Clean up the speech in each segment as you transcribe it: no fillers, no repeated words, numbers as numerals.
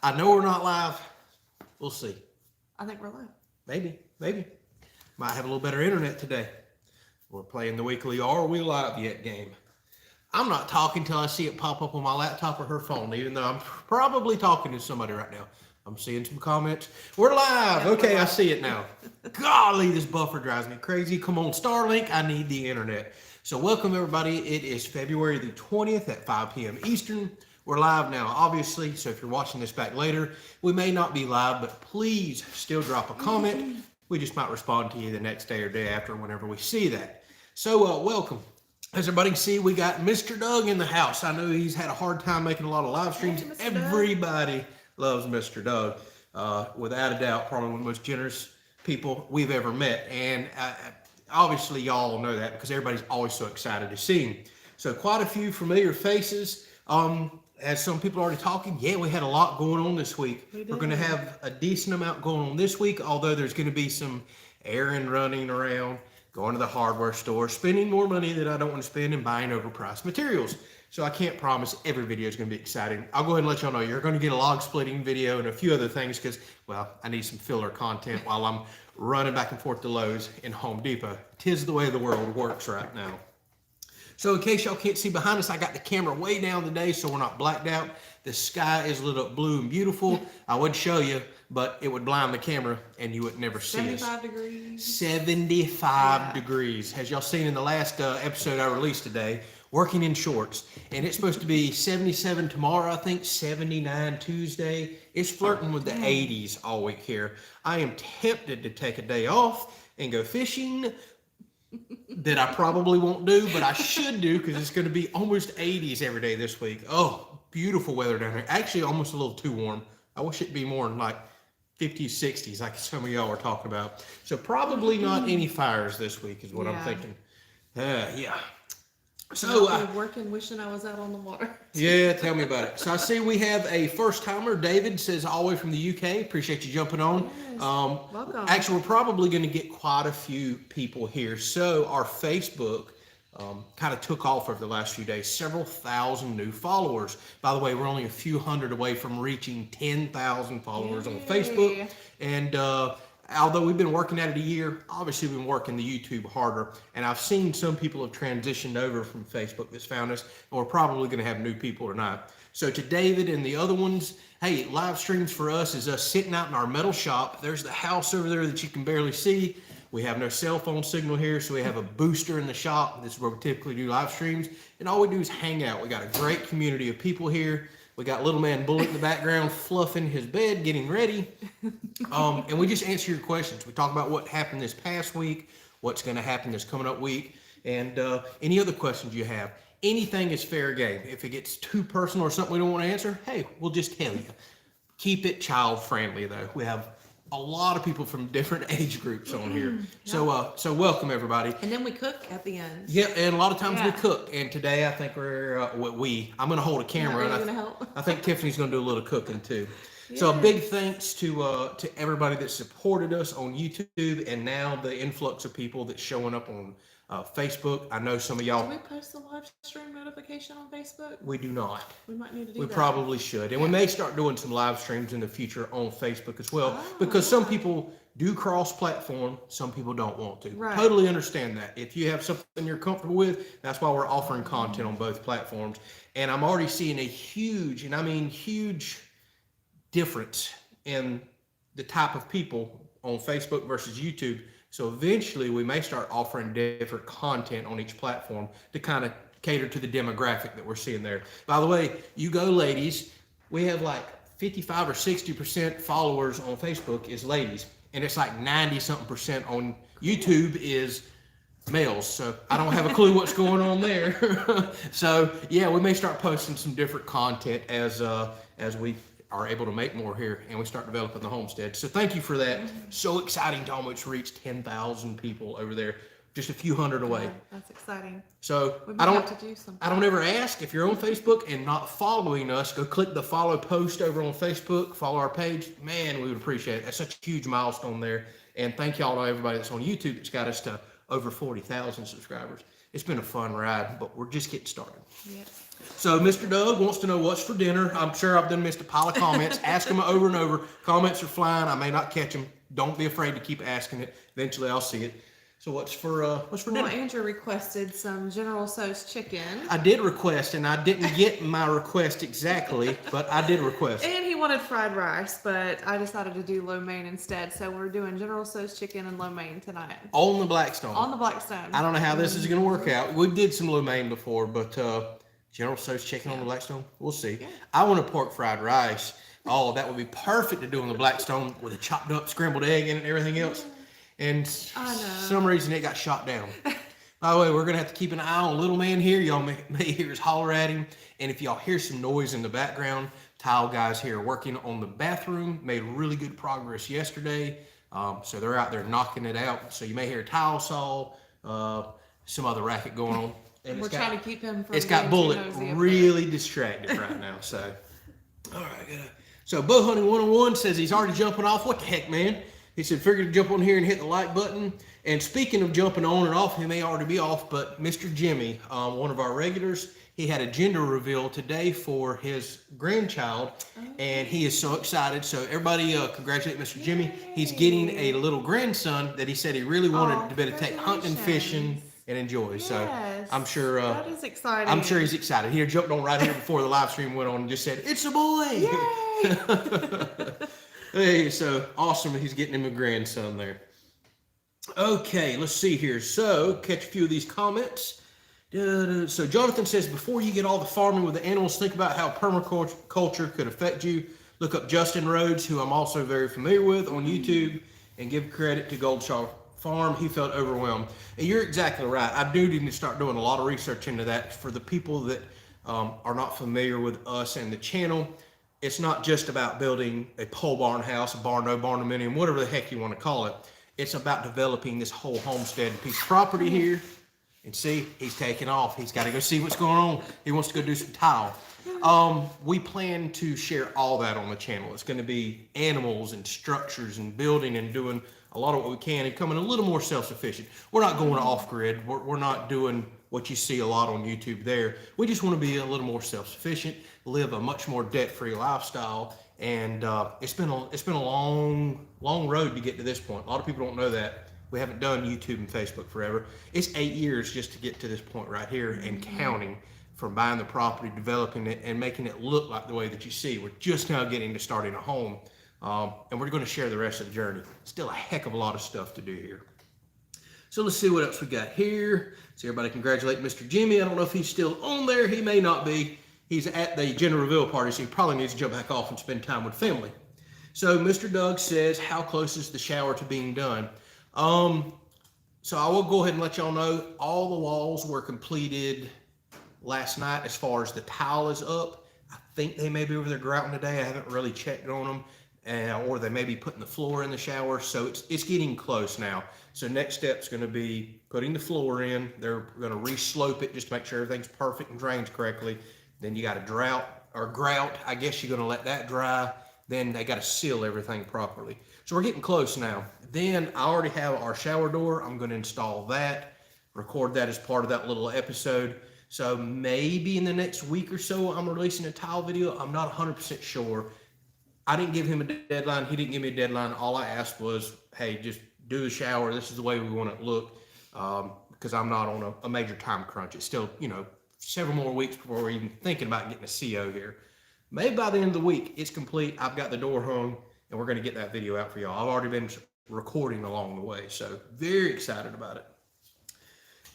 I know we're not live. We'll see. I think we're live. Maybe. Might have a little better internet today. We're playing the weekly Are We Live Yet game. I'm not talking till I see it pop up on my laptop or her phone, even though I'm probably talking to somebody right now. I'm seeing some comments. We're live. Okay, I see it now. Golly, this buffer drives me crazy. Come on, Starlink. I need the internet. So welcome, everybody. It is February the 20th at 5 p.m. Eastern. We're live now, obviously, so if you're watching this back later, we may not be live, but please still drop a comment. We just might respond to you the next day or day after whenever we see that. So welcome. As everybody can see, we got Mr. Doug in the house. I know he's had a hard time making a lot of live streams. Hey, Everybody loves Mr. Doug. Without a doubt, probably one of the most generous people we've ever met. And obviously, y'all know that because everybody's always so excited to see him. So quite a few familiar faces. As some people are already talking, yeah, we had a lot going on this week. We're going to have a decent amount going on this week, although there's going to be some errand running around, going to the hardware store, spending more money that I don't want to spend, and buying overpriced materials. So I can't promise every video is going to be exciting. I'll go ahead and let y'all know you're going to get a log splitting video and a few other things because, well, I need some filler content while I'm running back and forth to Lowe's and Home Depot. 'Tis the way the world works right now. So in case y'all can't see behind us, I got the camera way down today so we're not blacked out. The sky is lit up blue and beautiful. I would show you, but it would blind the camera and you would never see us. 75 degrees. 75 degrees. As y'all seen in the last episode I released today, working in shorts. And it's supposed to be 77 tomorrow, I think, 79 Tuesday. It's flirting with the 80s all week here. I am tempted to take a day off and go fishing. That I probably won't do, but I should do because it's going to be almost 80s every day this week. Oh, beautiful weather down here. Actually, almost a little too warm. I wish it'd be more in like 50s, 60s, like some of y'all are talking about. So probably not any fires this week is what I'm thinking. Yeah. So working, wishing I was out on the water. Yeah, tell me about it. So I see we have a first timer. David says all the way from the UK. Appreciate you jumping on. Yes. Welcome. Actually, we're probably going to get quite a few people here. So our Facebook kind of took off over the last few days. Several thousand new followers. By the way, we're only a few hundred away from reaching 10,000 followers on Facebook. And although we've been working at it a year, obviously we've been working the YouTube harder. And I've seen some people have transitioned over from Facebook that's found us. And we're probably going to have new people tonight. So to David and the other ones, hey, live streams for us is us sitting out in our metal shop. There's the house over there that you can barely see. We have no cell phone signal here, so we have a booster in the shop. This is where we typically do live streams. And all we do is hang out. We got a great community of people here. We got little man Bullet in the background fluffing his bed, getting ready. And we just answer your questions. We talk about what happened this past week, what's going to happen this coming up week, and any other questions you have. Anything is fair game. If it gets too personal or something we don't want to answer, hey, we'll just tell you. Keep it child friendly though. We have a lot of people from different age groups on here. So welcome everybody. And then we cook at the end. Yeah, and a lot of times we cook. And today I think I'm going to hold a camera. Are you and gonna help? I think Tiffany's going to do a little cooking too. So a big thanks to everybody that supported us on YouTube and now the influx of people that's showing up on Facebook. I know some of y'all. Do we post the live stream notification on Facebook? We do not. We might need to do We that. probably should. And we may start doing some live streams in the future on Facebook as well. Because some people do cross-platform, some people don't want to. Right. Totally understand that. If you have something you're comfortable with, that's why we're offering content on both platforms. And I'm already seeing a huge, and I mean huge, difference in the type of people on Facebook versus YouTube. So eventually we may start offering different content on each platform to kind of cater to the demographic that we're seeing there. By the way, you go ladies, we have like 55 or 60% followers on Facebook is ladies. And it's like 90-something% on YouTube is males. So I don't have a clue what's going on there. So yeah, we may start posting some different content as we are able to make more here and we start developing the homestead. So thank you for that. So exciting to almost reach 10,000 people over there, just a few hundred away. That's exciting. So We might have to do something. I don't ever ask if you're on Facebook and not following us, go click the follow post over on Facebook, follow our page. Man, we would appreciate it. That's such a huge milestone there. And thank y'all to everybody that's on YouTube that's got us to over 40,000 subscribers. It's been a fun ride, but we're just getting started. Yes. So Mr. Doug wants to know what's for dinner. I'm sure I've done missed a pile of comments. Ask them over and over. Comments are flying. I may not catch them. Don't be afraid to keep asking it. Eventually I'll see it. So what's for Well, dinner? Andrew requested some General Tso's chicken. I did request, and I didn't get my request exactly, but I did request. And he wanted fried rice, but I decided to do lo mein instead. So we're doing General Tso's chicken and lo mein tonight. On the Blackstone. On the Blackstone. I don't know how this is going to work out. We did some lo mein before, but General Tso's chicken on the Blackstone, we'll see. Yeah. I want a pork fried rice. Oh, that would be perfect to do on the Blackstone with a chopped up scrambled egg in it and everything else. And some reason it got shot down. By the way, we're going to have to keep an eye on little man here. Y'all may hear us holler at him. And if y'all hear some noise in the background, tile guys here working on the bathroom, made really good progress yesterday. So they're out there knocking it out. So you may hear a tile saw, some other racket going on. And we're trying to keep him from it's got Bullet really distracted right now. So, all right. So Bow Hunting 101 says he's already jumping off. What the heck, man? He said, figured to jump on here and hit the like button. And speaking of jumping on and off, he may already be off, but Mr. Jimmy, one of our regulars, he had a gender reveal today for his grandchild, and he is so excited. So everybody congratulate Mr. Jimmy. He's getting a little grandson that he said he really wanted to be able to take hunting, fishing, and enjoy. Yes, so I'm sure that is exciting. I'm sure he's excited. He jumped on right here before the live stream went on and just said, "It's a boy!" Yay! Hey, so awesome. He's getting him a grandson there. Okay, let's see here. So catch a few of these comments. So Jonathan says, before you get all the farming with the animals, think about how permaculture could affect you. Look up Justin Rhodes, who I'm also very familiar with, on YouTube, and give credit to Goldshaw Farm. He felt overwhelmed. And you're exactly right. I do need to start doing a lot of research into that. For the people that are not familiar with us and the channel, it's not just about building a pole barn house, a barn-no, barn-dominium, whatever the heck you want to call it. It's about developing this whole homestead piece of property here. And see, he's taking off. He's got to go see what's going on. He wants to go do some tile. We plan to share all that on the channel. It's going to be animals and structures and building and doing a lot of what we can and becoming a little more self-sufficient. We're not going off-grid. We're not doing what you see a lot on YouTube there. We just want to be a little more self-sufficient, live a much more debt-free lifestyle. And it's been a long road to get to this point. A lot of people don't know that. We haven't done YouTube and Facebook forever. It's 8 years just to get to this point right here and counting, from buying the property, developing it, and making it look like the way that you see. We're just now getting to starting a home. And we're going to share the rest of the journey. Still a heck of a lot of stuff to do here. So let's see what else we got here. So everybody congratulate Mr. Jimmy. I don't know if he's still on there. He may not be. He's at the gender reveal party, so he probably needs to jump back off and spend time with family. So Mr. Doug says, how close is the shower to being done? So I will go ahead and let y'all know all the walls were completed last night as far as the tile is up. I think they may be over there grouting today. I haven't really checked on them, or they may be putting the floor in the shower. So it's getting close now. So next step's going to be putting the floor in. They're going to re-slope it just to make sure everything's perfect and drains correctly. Then you got to grout. I guess you're going to let that dry. Then they got to seal everything properly. So we're getting close now. Then I already have our shower door. I'm going to install that, record that as part of that little episode. So maybe in the next week or so, I'm releasing a tile video. I'm not 100% sure. I didn't give him a deadline. He didn't give me a deadline. All I asked was, hey, just do the shower. This is the way we want it to look, because I'm not on a major time crunch. It's still, several more weeks before we're even thinking about getting a CO here. Maybe by the end of the week, it's complete. I've got the door hung, and we're going to get that video out for y'all. I've already been recording along the way, so very excited about it.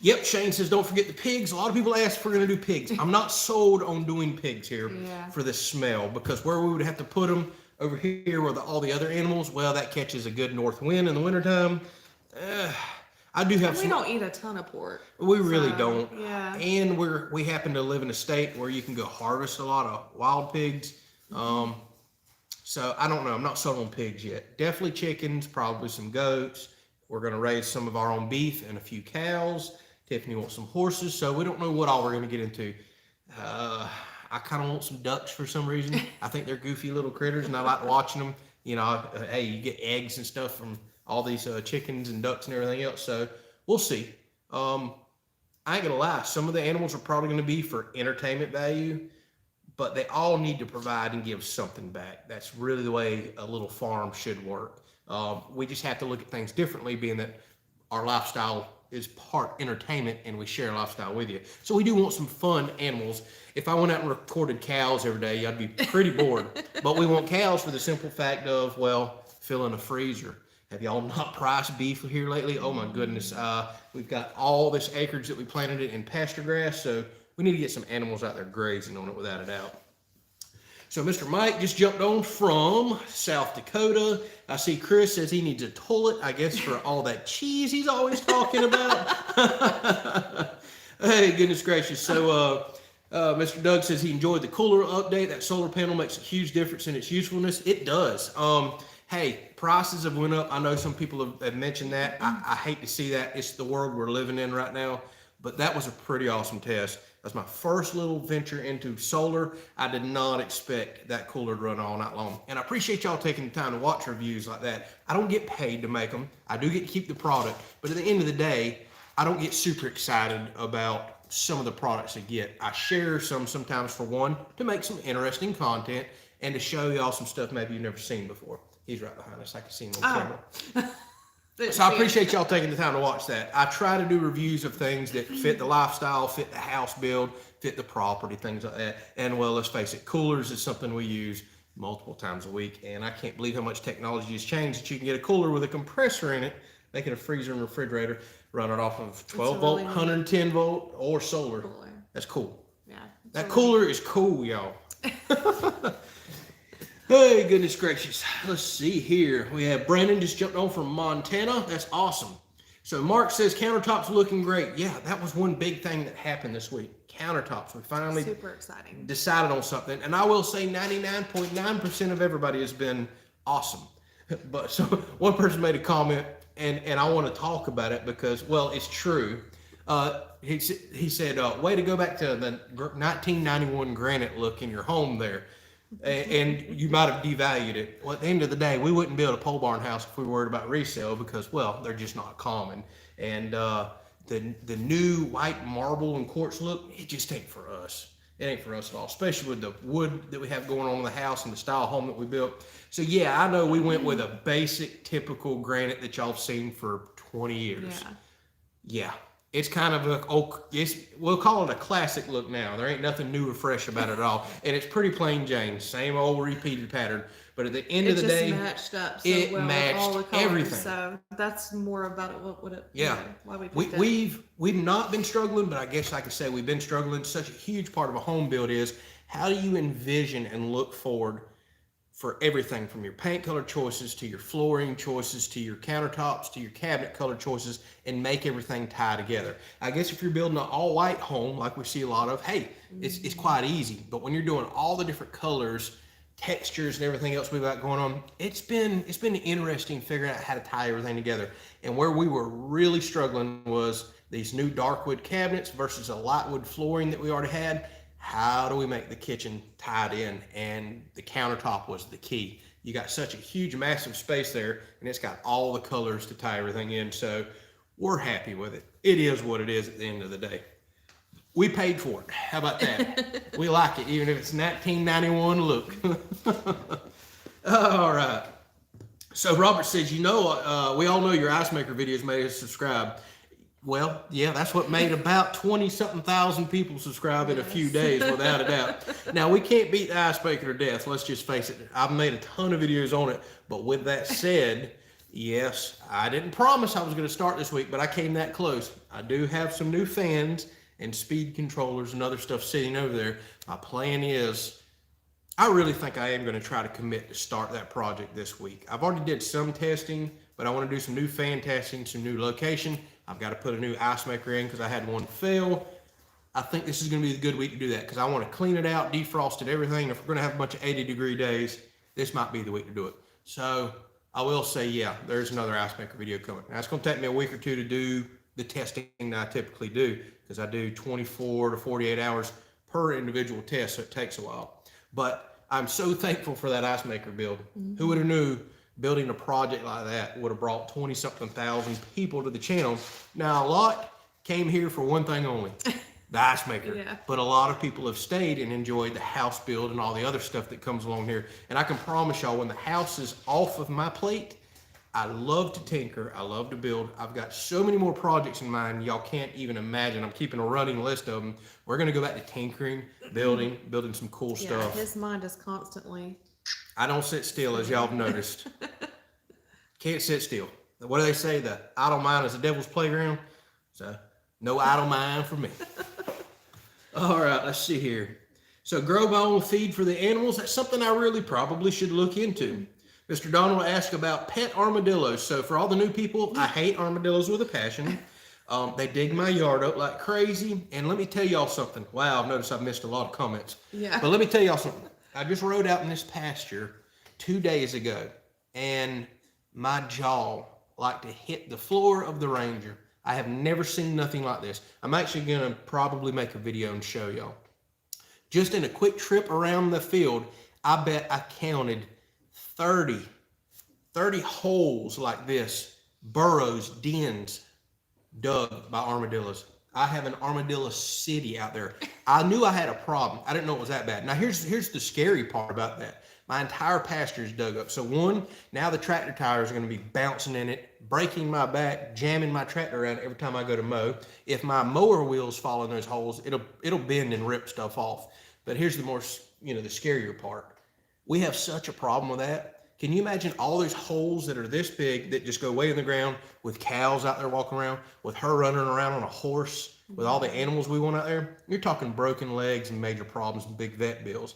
Yep, Shane says, don't forget the pigs. A lot of people ask if we're going to do pigs. I'm not sold on doing pigs here for the smell, because where we would have to put them over here where all the other animals, well, that catches a good north wind in the wintertime. I do have We don't eat a ton of pork. We really don't. Yeah. And we happen to live in a state where you can go harvest a lot of wild pigs. So I don't know. I'm not sold on pigs yet. Definitely chickens, probably some goats. We're going to raise some of our own beef and a few cows. Tiffany wants some horses. So we don't know what all we're going to get into. I kind of want some ducks for some reason. I think they're goofy little critters, and I like watching them. Hey, you get eggs and stuff from all these chickens and ducks and everything else. So we'll see. I I ain't gonna lie, some of the animals are probably gonna be for entertainment value, but they all need to provide and give something back. That's really the way a little farm should work. We just have to look at things differently, being that our lifestyle is part entertainment and we share a lifestyle with you. So we do want some fun animals. If I went out and recorded cows every day, I'd be pretty bored. But we want cows for the simple fact of, well, fill in a freezer. Have y'all not priced beef here lately? Oh my goodness. We've got all this acreage that we planted it in pasture grass, so we need to get some animals out there grazing on it without a doubt. So Mr. Mike just jumped on from South Dakota. I see Chris says he needs a toilet, I guess, for all that cheese he's always talking about. Hey, goodness gracious. So Mr. Doug says he enjoyed the cooler update. That solar panel makes a huge difference in its usefulness. It does. Hey, prices have went up. I know some people have mentioned that. I hate to see that. It's the world we're living in right now. But that was a pretty awesome test. That's my first little venture into solar. I did not expect that cooler to run all night long. And I appreciate y'all taking the time to watch reviews like that. I don't get paid to make them. I do get to keep the product. But at the end of the day, I don't get super excited about some of the products I get. I share sometimes for one, to make some interesting content and to show y'all some stuff maybe you've never seen before. He's right behind us. I can see him on camera. So I appreciate y'all taking the time to watch that. I try to do reviews of things that fit the lifestyle, fit the house build, fit the property, things like that. And well, let's face it, coolers is something we use multiple times a week. And I can't believe how much technology has changed that you can get a cooler with a compressor in it, make it a freezer and refrigerator, run it off of 12 volt, 110 volt, or solar. That's cool. Yeah. That cooler is cool, y'all. Hey, goodness gracious. Let's see here. We have Brandon just jumped on from Montana. That's awesome. So Mark says countertops looking great. Yeah, that was one big thing that happened this week. Countertops. We finally super exciting. Decided on something. And I will say 99.9% of everybody has been awesome. But so one person made a comment, and I want to talk about it because, well, it's true. He said, way to go back to the 1991 granite look in your home there. And you might have devalued it. Well, at the end of the day, we wouldn't build a pole barn house if we were worried about resale because, well, they're just not common. And the new white marble and quartz look, it just ain't for us. It ain't for us at all, especially with the wood that we have going on in the house and the style home that we built. So yeah, I know we went with a basic, typical granite that y'all have seen for 20 years. Yeah. It's kind of we'll call it a classic look now. There ain't nothing new or fresh about it at all. And it's pretty plain Jane, same old repeated pattern. But at the end of the day, it just matched up so it well matched with all the colors. Everything. So that's more about it. What would it? Yeah. Why We've not been struggling, but I guess I could say we've been struggling. Such a huge part of a home build is how do you envision and look forward for everything from your paint color choices to your flooring choices to your countertops to your cabinet color choices and make everything tie together. I guess if you're building an all white home like we see a lot of, hey, it's quite easy. But when you're doing all the different colors, textures and everything else we've got going on, it's been interesting figuring out how to tie everything together. And where we were really struggling was these new dark wood cabinets versus a light wood flooring that we already had. How do we make the kitchen tied in? And the countertop was the key. You got such a huge, massive space there, and it's got all the colors to tie everything in. So we're happy with it. It is what it is at the end of the day. We paid for it. How about that? We like it, even if it's 1991 look. All right. So Robert says, we all know your ice maker videos made us subscribe. Well, yeah, that's what made about 20-something thousand people subscribe in a few days, without a doubt. Now, we can't beat the ice maker to death. Let's just face it. I've made a ton of videos on it. But with that said, yes, I didn't promise I was going to start this week, but I came that close. I do have some new fans and speed controllers and other stuff sitting over there. My plan is, I really think I am going to try to commit to start that project this week. I've already did some testing, but I want to do some new fan testing, some new location. I've got to put a new ice maker in because I had one fail. I think this is going to be a good week to do that because I want to clean it out, defrost it, everything. If we're going to have a bunch of 80-degree days, this might be the week to do it. So I will say, yeah, there's another ice maker video coming. Now, it's going to take me a week or two to do the testing that I typically do because I do 24 to 48 hours per individual test, so it takes a while. But I'm so thankful for that ice maker build. Mm-hmm. Who would have knew building a project like that would have brought 20-something thousand people to the channel? Now, a lot came here for one thing only, the ice maker. Yeah. But a lot of people have stayed and enjoyed the house build and all the other stuff that comes along here. And I can promise y'all, when the house is off of my plate, I love to tinker. I love to build. I've got so many more projects in mind. Y'all can't even imagine. I'm keeping a running list of them. We're going to go back to tinkering, building some cool stuff. His mind is constantly. I don't sit still, as y'all have noticed. Can't sit still. What do they say? The idle mind is the devil's playground. So no idle mind for me. All right, let's see here. So grow my own feed for the animals. That's something I really probably should look into. Mr. Donald asked about pet armadillos. So for all the new people, I hate armadillos with a passion. They dig my yard up like crazy. And let me tell y'all something. Wow, I've noticed I've missed a lot of comments. Yeah. But let me tell y'all something. I just rode out in this pasture 2 days ago, and my jaw like to hit the floor of the Ranger. I have never seen nothing like this. I'm actually going to probably make a video and show y'all. Just in a quick trip around the field, I bet I counted 30 holes like this, burrows, dens, dug by armadillos. I have an armadillo city out there. I knew I had a problem. I didn't know it was that bad. Now here's the scary part about that. My entire pasture is dug up. So one, now the tractor tires are going to be bouncing in it, breaking my back, jamming my tractor around every time I go to mow. If my mower wheels fall in those holes, it'll bend and rip stuff off. But here's the more, the scarier part. We have such a problem with that. Can you imagine all those holes that are this big that just go way in the ground, with cows out there walking around, with her running around on a horse, with all the animals we want out there? You're talking broken legs and major problems and big vet bills.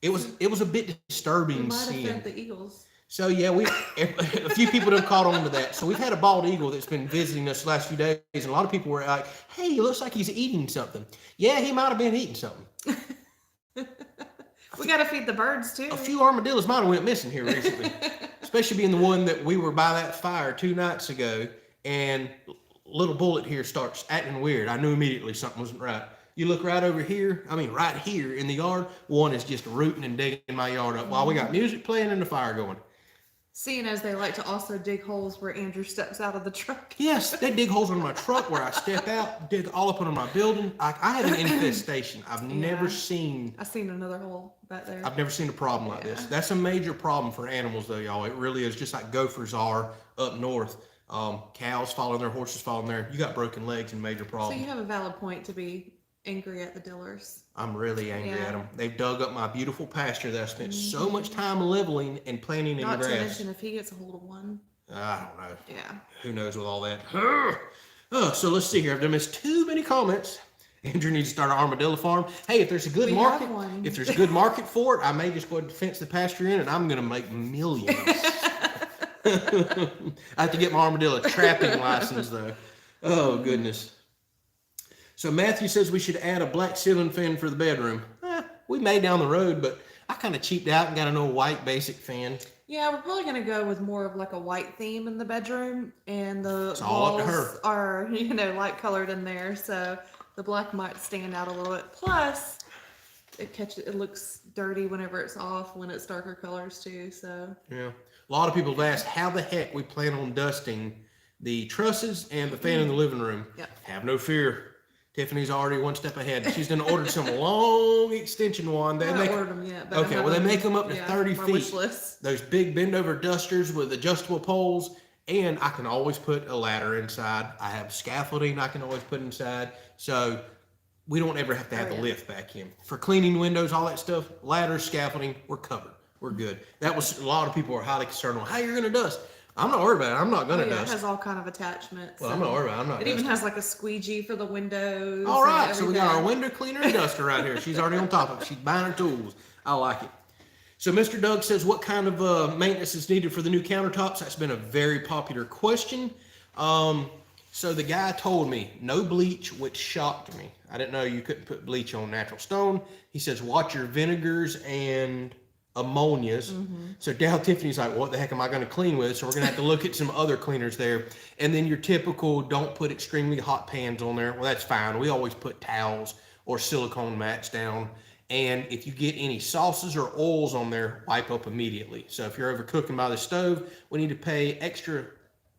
It was a bit disturbing seeing. Might have fed the eagles. So yeah, a few people have caught on to that. So we've had a bald eagle that's been visiting us the last few days, and a lot of people were like, "Hey, he looks like he's eating something." Yeah, he might have been eating something. We got to feed the birds too. A few armadillos might have went missing here recently, especially being the one that we were by that fire 2 nights ago, and little bullet here starts acting weird. I knew immediately something wasn't right. You look right over here, right here in the yard, one is just rooting and digging my yard up while we got music playing and the fire going. Seeing as they like to also dig holes where Andrew steps out of the truck. Yes, they dig holes under my truck where I step out, dig all up under my building. I have an infestation. I've never seen. I've seen another hole back there. I've never seen a problem like this. That's a major problem for animals though, y'all. It really is, just like gophers are up north. Cows following their horses following there. You got broken legs and major problems. So you have a valid point to be angry at the Dillers. I'm really angry at them. They've dug up my beautiful pasture that I spent so much time leveling and planting in grass. Not to mention if he gets a hold of one. I don't know. Yeah. Who knows with all that. So let's see here. I've missed too many comments. Andrew needs to start an armadillo farm. Hey, if there's a good market for it, I may just go ahead and fence the pasture in, and I'm going to make millions. I have to get my armadillo trapping license though. Oh goodness. So Matthew says we should add a black ceiling fan for the bedroom. We may down the road, but I kind of cheaped out and got an old white basic fan. Yeah, we're probably going to go with more of like a white theme in the bedroom, and the walls are, light colored in there, so the black might stand out a little bit. Plus, it looks dirty whenever it's off, when it's darker colors too, so. Yeah. A lot of people have asked how the heck we plan on dusting the trusses and the fan in the living room. Yep. Have no fear. Tiffany's already one step ahead. She's done ordered some long extension one. I haven't ordered them yet. But okay, well they make them up to 30 feet. Wish list. Those big bend over dusters with adjustable poles, and I can always put a ladder inside. I have scaffolding I can always put inside, so we don't ever have to have the lift back in. For cleaning windows, all that stuff, ladders, scaffolding, we're covered. We're good. That was, a lot of people are highly concerned on how you're going to dust. I'm not worried about it. I'm not going to dust. It has all kind of attachments. Well, I'm not worried about it. I'm not It even has like a squeegee for the windows. All right, so we got our window cleaner and duster right here. She's already on top of it. She's buying her tools. I like it. So Mr. Doug says, what kind of maintenance is needed for the new countertops? That's been a very popular question. So the guy told me no bleach, which shocked me. I didn't know you couldn't put bleach on natural stone. He says, watch your vinegars and ammonias. So now Tiffany's like, what the heck am I going to clean with? So we're going to have to look at some other cleaners there. And then your typical, don't put extremely hot pans on there. Well, that's fine. We always put towels or silicone mats down. And if you get any sauces or oils on there, wipe up immediately. So if you're overcooking by the stove, we need to pay extra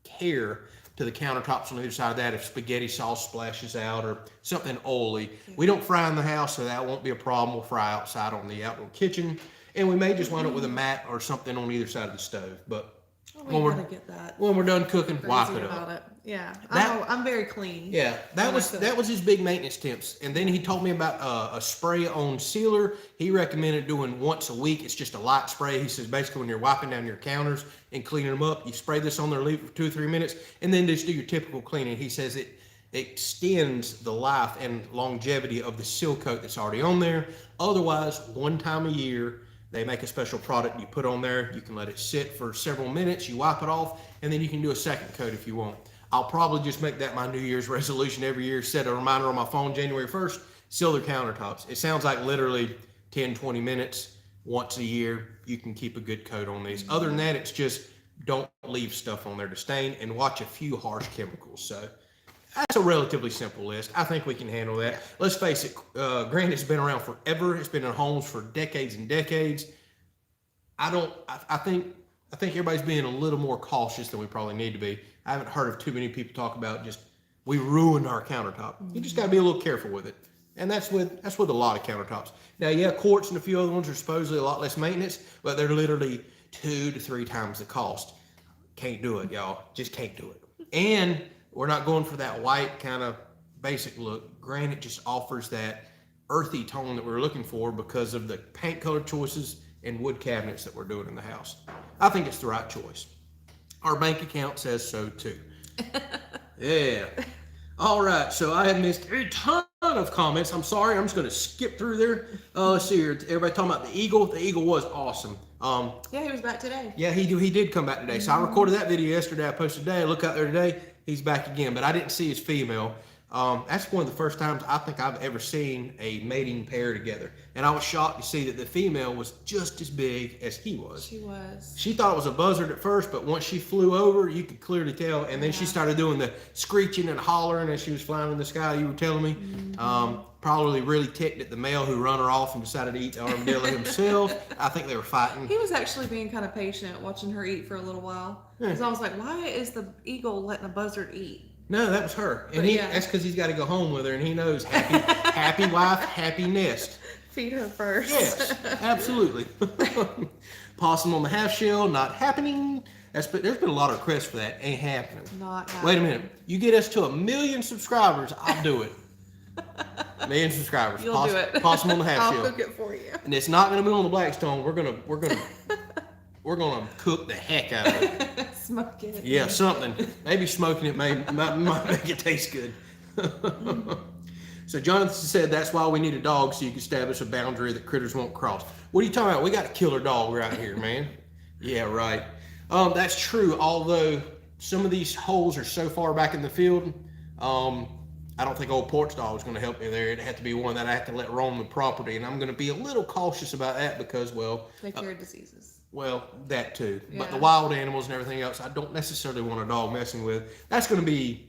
care to the countertops on either side of that if spaghetti sauce splashes out or something oily. We don't fry in the house, so that won't be a problem. We'll fry outside on the outdoor kitchen. And we may just wind up with a mat or something on either side of the stove. But we gotta get that. When we're done cooking, wipe it About up. it. Yeah, That- I'm very clean. Yeah, that was his big maintenance tips. And then he told me about a spray on sealer. He recommended doing once a week. It's just a light spray. He says basically when you're wiping down your counters and cleaning them up, you spray this on there, leave it for 2 or 3 minutes, and then just do your typical cleaning. He says it extends the life and longevity of the seal coat that's already on there. Otherwise, one time a year, they make a special product you put on there. You can let it sit for several minutes. You wipe it off, and then you can do a second coat if you want. I'll probably just make that my New Year's resolution every year. Set a reminder on my phone, January 1st, seal their countertops. It sounds like literally 10, 20 minutes once a year. You can keep a good coat on these. Other than that, it's just don't leave stuff on there to stain and watch a few harsh chemicals. So that's a relatively simple list. I think we can handle that. Let's face it, granite's been around forever. It's been in homes for decades and decades. I think everybody's being a little more cautious than we probably need to be. I haven't heard of too many people talk about just, we ruined our countertop. You just gotta be a little careful with it. And that's with a lot of countertops. Now, yeah, quartz and a few other ones are supposedly a lot less maintenance, but they're literally 2 to 3 times the cost. Can't do it, y'all. Just can't do it. And we're not going for that white kind of basic look. Granite just offers that earthy tone that we're looking for because of the paint color choices and wood cabinets that we're doing in the house. I think it's the right choice. Our bank account says so too. Yeah. All right, so I have missed a ton of comments. I'm sorry, I'm just going to skip through there. Let's see here. Everybody talking about the eagle. The eagle was awesome. Yeah, he was back today. Yeah, he did come back today. So I recorded that video yesterday. I posted today. I look out there today. He's back again, but I didn't see his female. That's one of the first times I think I've ever seen a mating pair together. And I was shocked to see that the female was just as big as he was. She was. She thought it was a buzzard at first, but once she flew over, you could clearly tell. And then she started doing the screeching and hollering as she was flying in the sky, you were telling me. Probably really ticked at the male who run her off and decided to eat the armadillo himself. I think they were fighting. He was actually being kind of patient, watching her eat for a little while. Because I was like, why is the eagle letting a buzzard eat? No, that was her. And that's because he's got to go home with her, and he knows happy wife, happy nest. Feed her first. Yes, absolutely. Possum on the half shell, not happening. There's been a lot of requests for that. Ain't happening. Not happening. Wait a minute. You get us to 1 million subscribers, I'll do it. 1 million subscribers. You'll do it. Possum on the half shell. I'll cook it for you. And it's not going to be on the Blackstone. We're gonna cook the heck out of it. Smoke it. Yeah, something. Maybe smoking it might make it taste good. So Jonathan said that's why we need a dog, so you can establish a boundary that critters won't cross. What are you talking about? We got a killer dog right here, man. Yeah, right. That's true. Although some of these holes are so far back in the field, I don't think old Porch dog is going to help me there. It'd have to be one that I have to let roam the property, and I'm going to be a little cautious about that because, well, they carry diseases. Well, that too. Yeah. But the wild animals and everything else, I don't necessarily want a dog messing with. That's going to be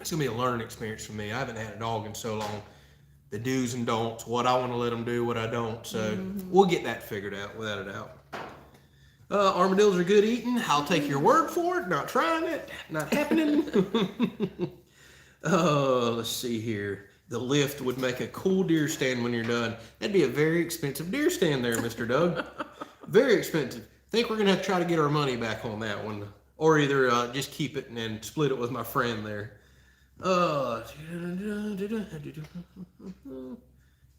a learning experience for me. I haven't had a dog in so long. The do's and don'ts, what I want to let them do, what I don't. So we'll get that figured out without a doubt. Armadillos are good eating. I'll take your word for it. Not trying it. Not happening. Let's see here. The lift would make a cool deer stand when you're done. That'd be a very expensive deer stand there, Mr. Doug. Very expensive. I think we're going to have to try to get our money back on that one. Or either just keep it and then split it with my friend there.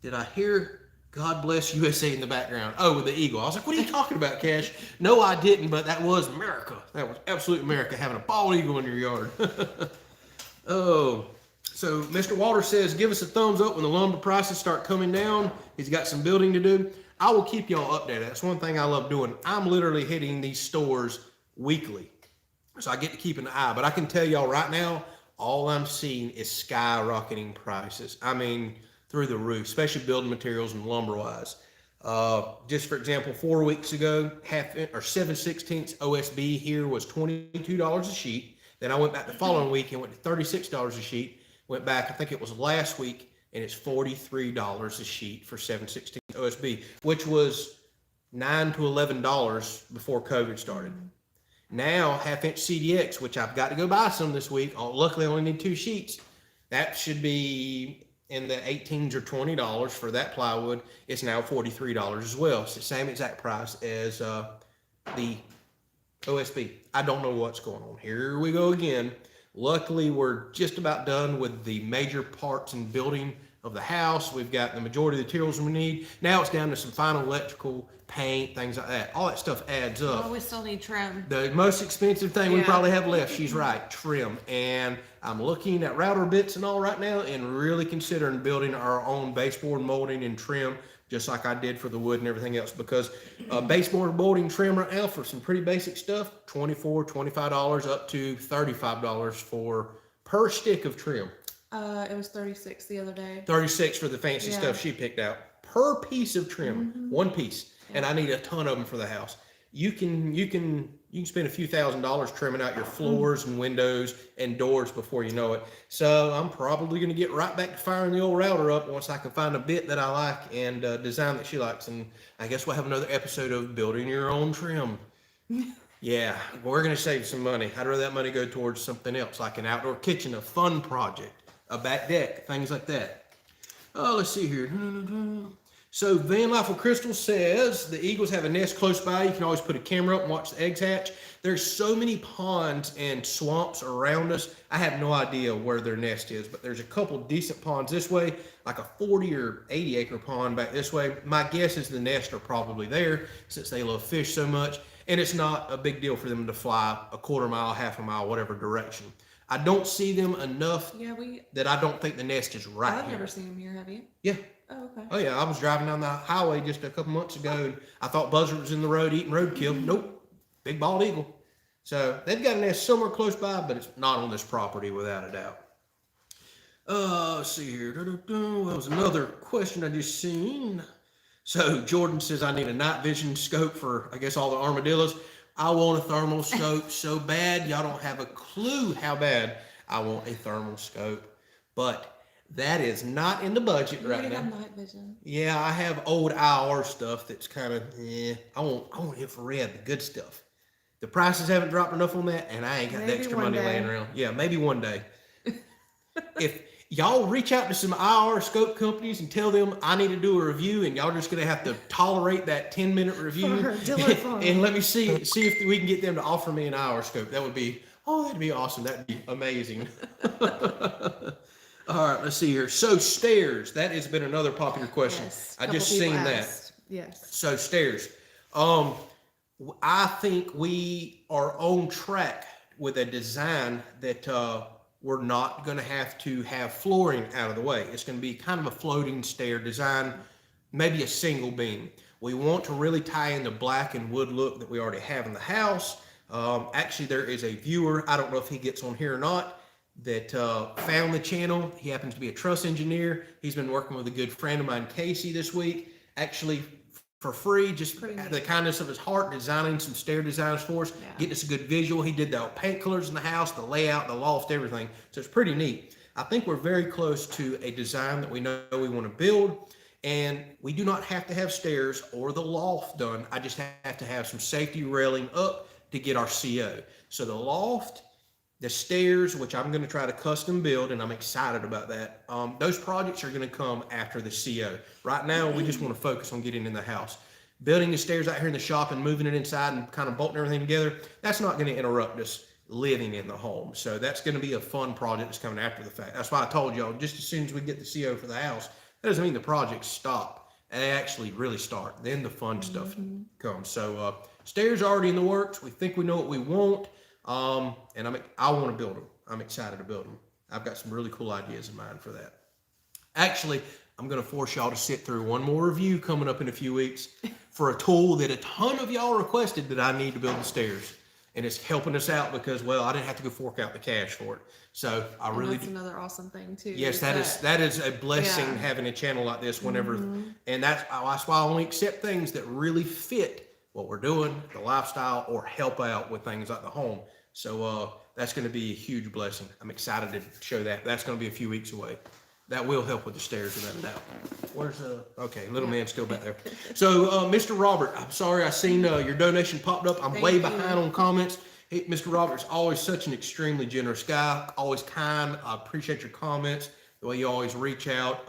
Did I hear God Bless USA in the background? Oh, with the eagle. I was like, what are you talking about, Cash? No, I didn't, but that was America. That was absolute America, having a bald eagle in your yard. Oh, so Mr. Walter says, give us a thumbs up when the lumber prices start coming down. He's got some building to do. I will keep y'all updated. That's one thing I love doing. I'm literally hitting these stores weekly, so I get to keep an eye. But I can tell y'all right now, all I'm seeing is skyrocketing prices. I mean, through the roof, especially building materials and lumber-wise. Just for example, 4 weeks ago, 7/16 OSB here was $22 a sheet. Then I went back the following week and went to $36 a sheet. Went back, I think it was last week, and it's $43 a sheet for 7/16 OSB, which was $9 to $11 before COVID started. Now, 1/2-inch CDX, which I've got to go buy some this week. Luckily, I only need 2 sheets. That should be in the $18s or $20 for that plywood. It's now $43 as well. It's the same exact price as the OSB. I don't know what's going on. Here we go again. Luckily, we're just about done with the major parts and building of the house. We've got the majority of the materials we need. Now it's down to some final electrical, paint, things like that. All that stuff adds up. Oh, we still need trim. The most expensive thing we probably have left, she's right, trim. And I'm looking at router bits and all right now and really considering building our own baseboard molding and trim, just like I did for the wood and everything else, because baseboard molding trim right now for some pretty basic stuff, $24, $25 up to $35 for per stick of trim. It was 36 the other day. 36 for the fancy stuff she picked out per piece of trim, one piece. And I need a ton of them for the house. You can spend a few $1,000s trimming out your floors and windows and doors before you know it. So I'm probably going to get right back to firing the old router up once I can find a bit that I like and design that she likes. And I guess we'll have another episode of building your own trim. Yeah, we're going to save some money. I'd rather that money go towards something else, like an outdoor kitchen, a fun project, a back deck, things like that. Oh, let's see here. So Van Life with Crystal says the eagles have a nest close by. You can always put a camera up and watch the eggs hatch. There's so many ponds and swamps around us. I have no idea where their nest is, but there's a couple decent ponds this way, like a 40 or 80 acre pond back this way. My guess is the nests are probably there since they love fish so much. And it's not a big deal for them to fly a quarter mile, half a mile, whatever direction. I don't see them enough that I don't think the nest is right I've here. never seen them here, have you? Yeah. Oh, okay. Oh yeah, I was driving down the highway just a couple months ago and I thought buzzard was in the road eating roadkill. Nope, big bald eagle. So they've got a nest somewhere close by, but it's not on this property without a doubt. Let's see here. Well, that was another question I just seen. So Jordan says I need a night vision scope for, I guess, all the armadillos. I want a thermal scope so bad. Y'all don't have a clue how bad I want a thermal scope. But that is not in the budget right now. Have night vision. Yeah, I have old IR stuff that's kind of, I want infrared, the good stuff. The prices haven't dropped enough on that, and I ain't got the extra money laying around. Yeah, maybe one day. If y'all reach out to some IR scope companies and tell them I need to do a review, and y'all just gonna have to tolerate that 10-minute review, and let me see if we can get them to offer me an IR scope. That would be, that'd be awesome. That'd be amazing. All right, let's see here. So stairs, that has been another popular question. Yes, I just seen asked. that. Yes. So stairs. I think we are on track with a design that we're not going to have flooring out of the way. It's going to be kind of a floating stair design, maybe a single beam. We want to really tie in the black and wood look that we already have in the house. Actually, there is a viewer, I don't know if he gets on here or not, that found the channel. He happens to be a truss engineer. He's been working with a good friend of mine, Casey, this week, actually for free, just the kindness of his heart, designing some stair designs for us, getting us a good visual. He did the paint colors in the house, the layout, the loft, everything. So it's pretty neat. I think we're very close to a design that we know we want to build, and we do not have to have stairs or the loft done. I just have to have some safety railing up to get our CO. So the loft, the stairs, which I'm going to try to custom build, and I'm excited about that. Those projects are going to come after the CO. Right now, we just want to focus on getting in the house. Building the stairs out here in the shop and moving it inside and kind of bolting everything together, that's not going to interrupt us living in the home. So that's going to be a fun project that's coming after the fact. That's why I told y'all, just as soon as we get the CO for the house, that doesn't mean the projects stop. They actually really start. Then the fun stuff comes. So stairs are already in the works. We think we know what we want. And I want to build them. I'm excited to build them. I've got some really cool ideas in mind for that. Actually, I'm going to force y'all to sit through one more review coming up in a few weeks for a tool that a ton of y'all requested that I need to build the stairs. And it's helping us out because, well, I didn't have to go fork out the cash for it. So I really that's another awesome thing too. Yes, that is a blessing having a channel like this whenever, and that's why I only accept things that really fit what we're doing, the lifestyle, or help out with things like the home. So that's going to be a huge blessing. I'm excited to show that. That's going to be a few weeks away. That will help with the stairs without a doubt. Where's okay, little man's still back there. So Mr. Robert, I'm sorry I seen your donation popped up. I'm way behind on comments. Hey, Mr. Roberts, always such an extremely generous guy, always kind. I appreciate your comments, the way you always reach out.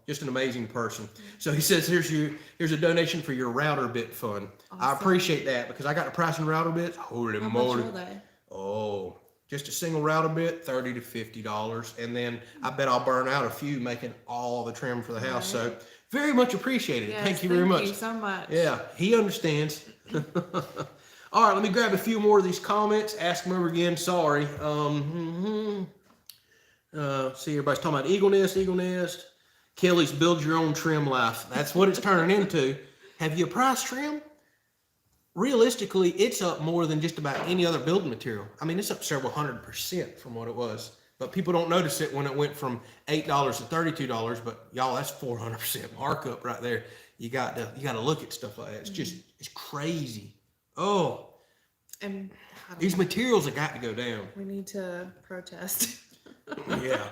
Just an amazing person. So he says, here's a donation for your router bit fund. Awesome. I appreciate that because I got the price in router bits. Holy How moly. much are they? Oh, just a single router bit, $30 to $50. And then I bet I'll burn out a few making all the trim for the house. So very much appreciated. Yes, thank you very much. Thank you so much. Yeah, he understands. All right, let me grab a few more of these comments. Ask them over again. Sorry. See, everybody's talking about Eagle Nest. Kelley's build your own trim life. That's what it's turning into. Have you priced trim? Realistically, it's up more than just about any other building material. I mean, it's up several 100% from what it was. But people don't notice it when it went from $8 to $32. But y'all, that's 400% markup right there. You got to look at stuff like that. It's crazy. Oh, And these materials have got to go down. we need to protest. Yeah.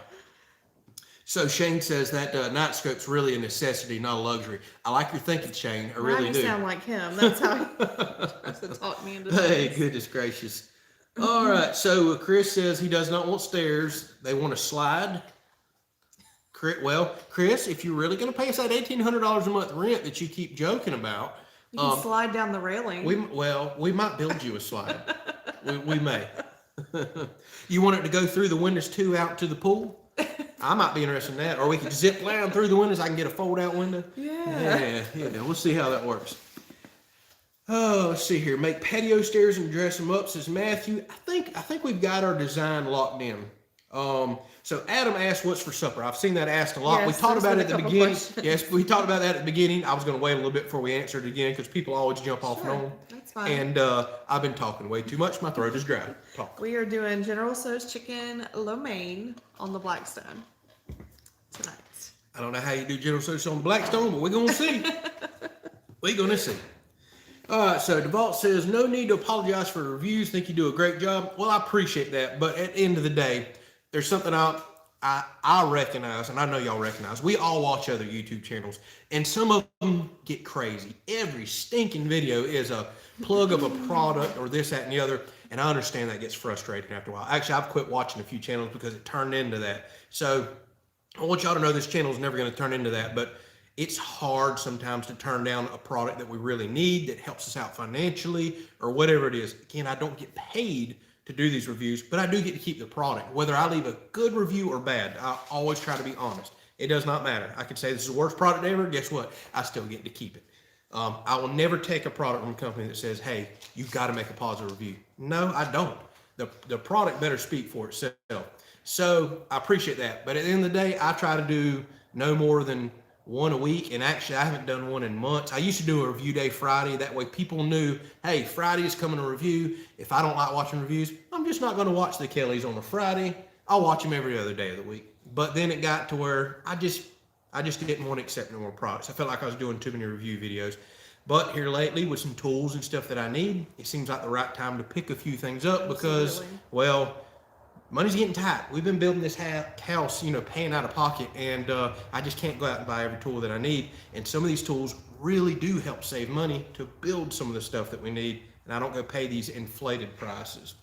So Shane says that night scope's really a necessity, not a luxury. I like your thinking, Shane. I really do. You sound like him. That's how he tries to talk me into Hey, this. goodness gracious. All right. So Chris says he does not want stairs. They want a slide. Well, Chris, if you're really going to pay us that $1,800 a month rent that you keep joking about, You can slide down the railing. we might build you a slide. we may. You want it to go through the windows too, out to the pool? I might be interested in that. Or we could zip line through the windows. I can get a fold-out window. Yeah. Yeah. We'll see how that works. Oh, let's see here. Make patio stairs and dress them up, says Matthew. I think we've got our design locked in. So Adam asked what's for supper. I've seen that asked a lot. Yes, We talked there's about been it at a the couple beginning. questions. Yes, we talked about that at the beginning. I was going to wait a little bit before we answered it again because people always jump off and on. That's fine. And I've been talking way too much. My throat is dry. Talk. We are doing General Tso's chicken lo mein on the Blackstone tonight. I don't know how you do General Tso's on Blackstone, but we're going to see. We're going to see. All right, so DeVault says, no need to apologize for reviews. Think you do a great job. Well, I appreciate that. But at the end of the day, there's something I recognize, and I know y'all recognize. We all watch other YouTube channels, and some of them get crazy. Every stinking video is a plug of a product or this, that, and the other. And I understand that gets frustrating after a while. Actually, I've quit watching a few channels because it turned into that. So I want y'all to know this channel is never going to turn into that, but it's hard sometimes to turn down a product that we really need that helps us out financially or whatever it is. Again, I don't get paid to do these reviews, but I do get to keep the product. Whether I leave a good review or bad, I always try to be honest. It does not matter. I could say this is the worst product ever. Guess what? I still get to keep it. I will never take a product from a company that says, hey, you've got to make a positive review. No, I don't. The product better speak for itself. So I appreciate that. But at the end of the day, I try to do no more than one a week. And actually, I haven't done one in months. I used to do a review day Friday. That way people knew, hey, Friday is coming to review. If I don't like watching reviews, I'm just not going to watch the Kelleys on a Friday. I'll watch them every other day of the week. But then it got to where I just didn't want to accept no more products. I felt like I was doing too many review videos. But here lately, with some tools and stuff that I need, it seems like the right time to pick a few things up because, well, money's getting tight. We've been building this house, paying out of pocket, and I just can't go out and buy every tool that I need. And some of these tools really do help save money to build some of the stuff that we need, and I don't go pay these inflated prices.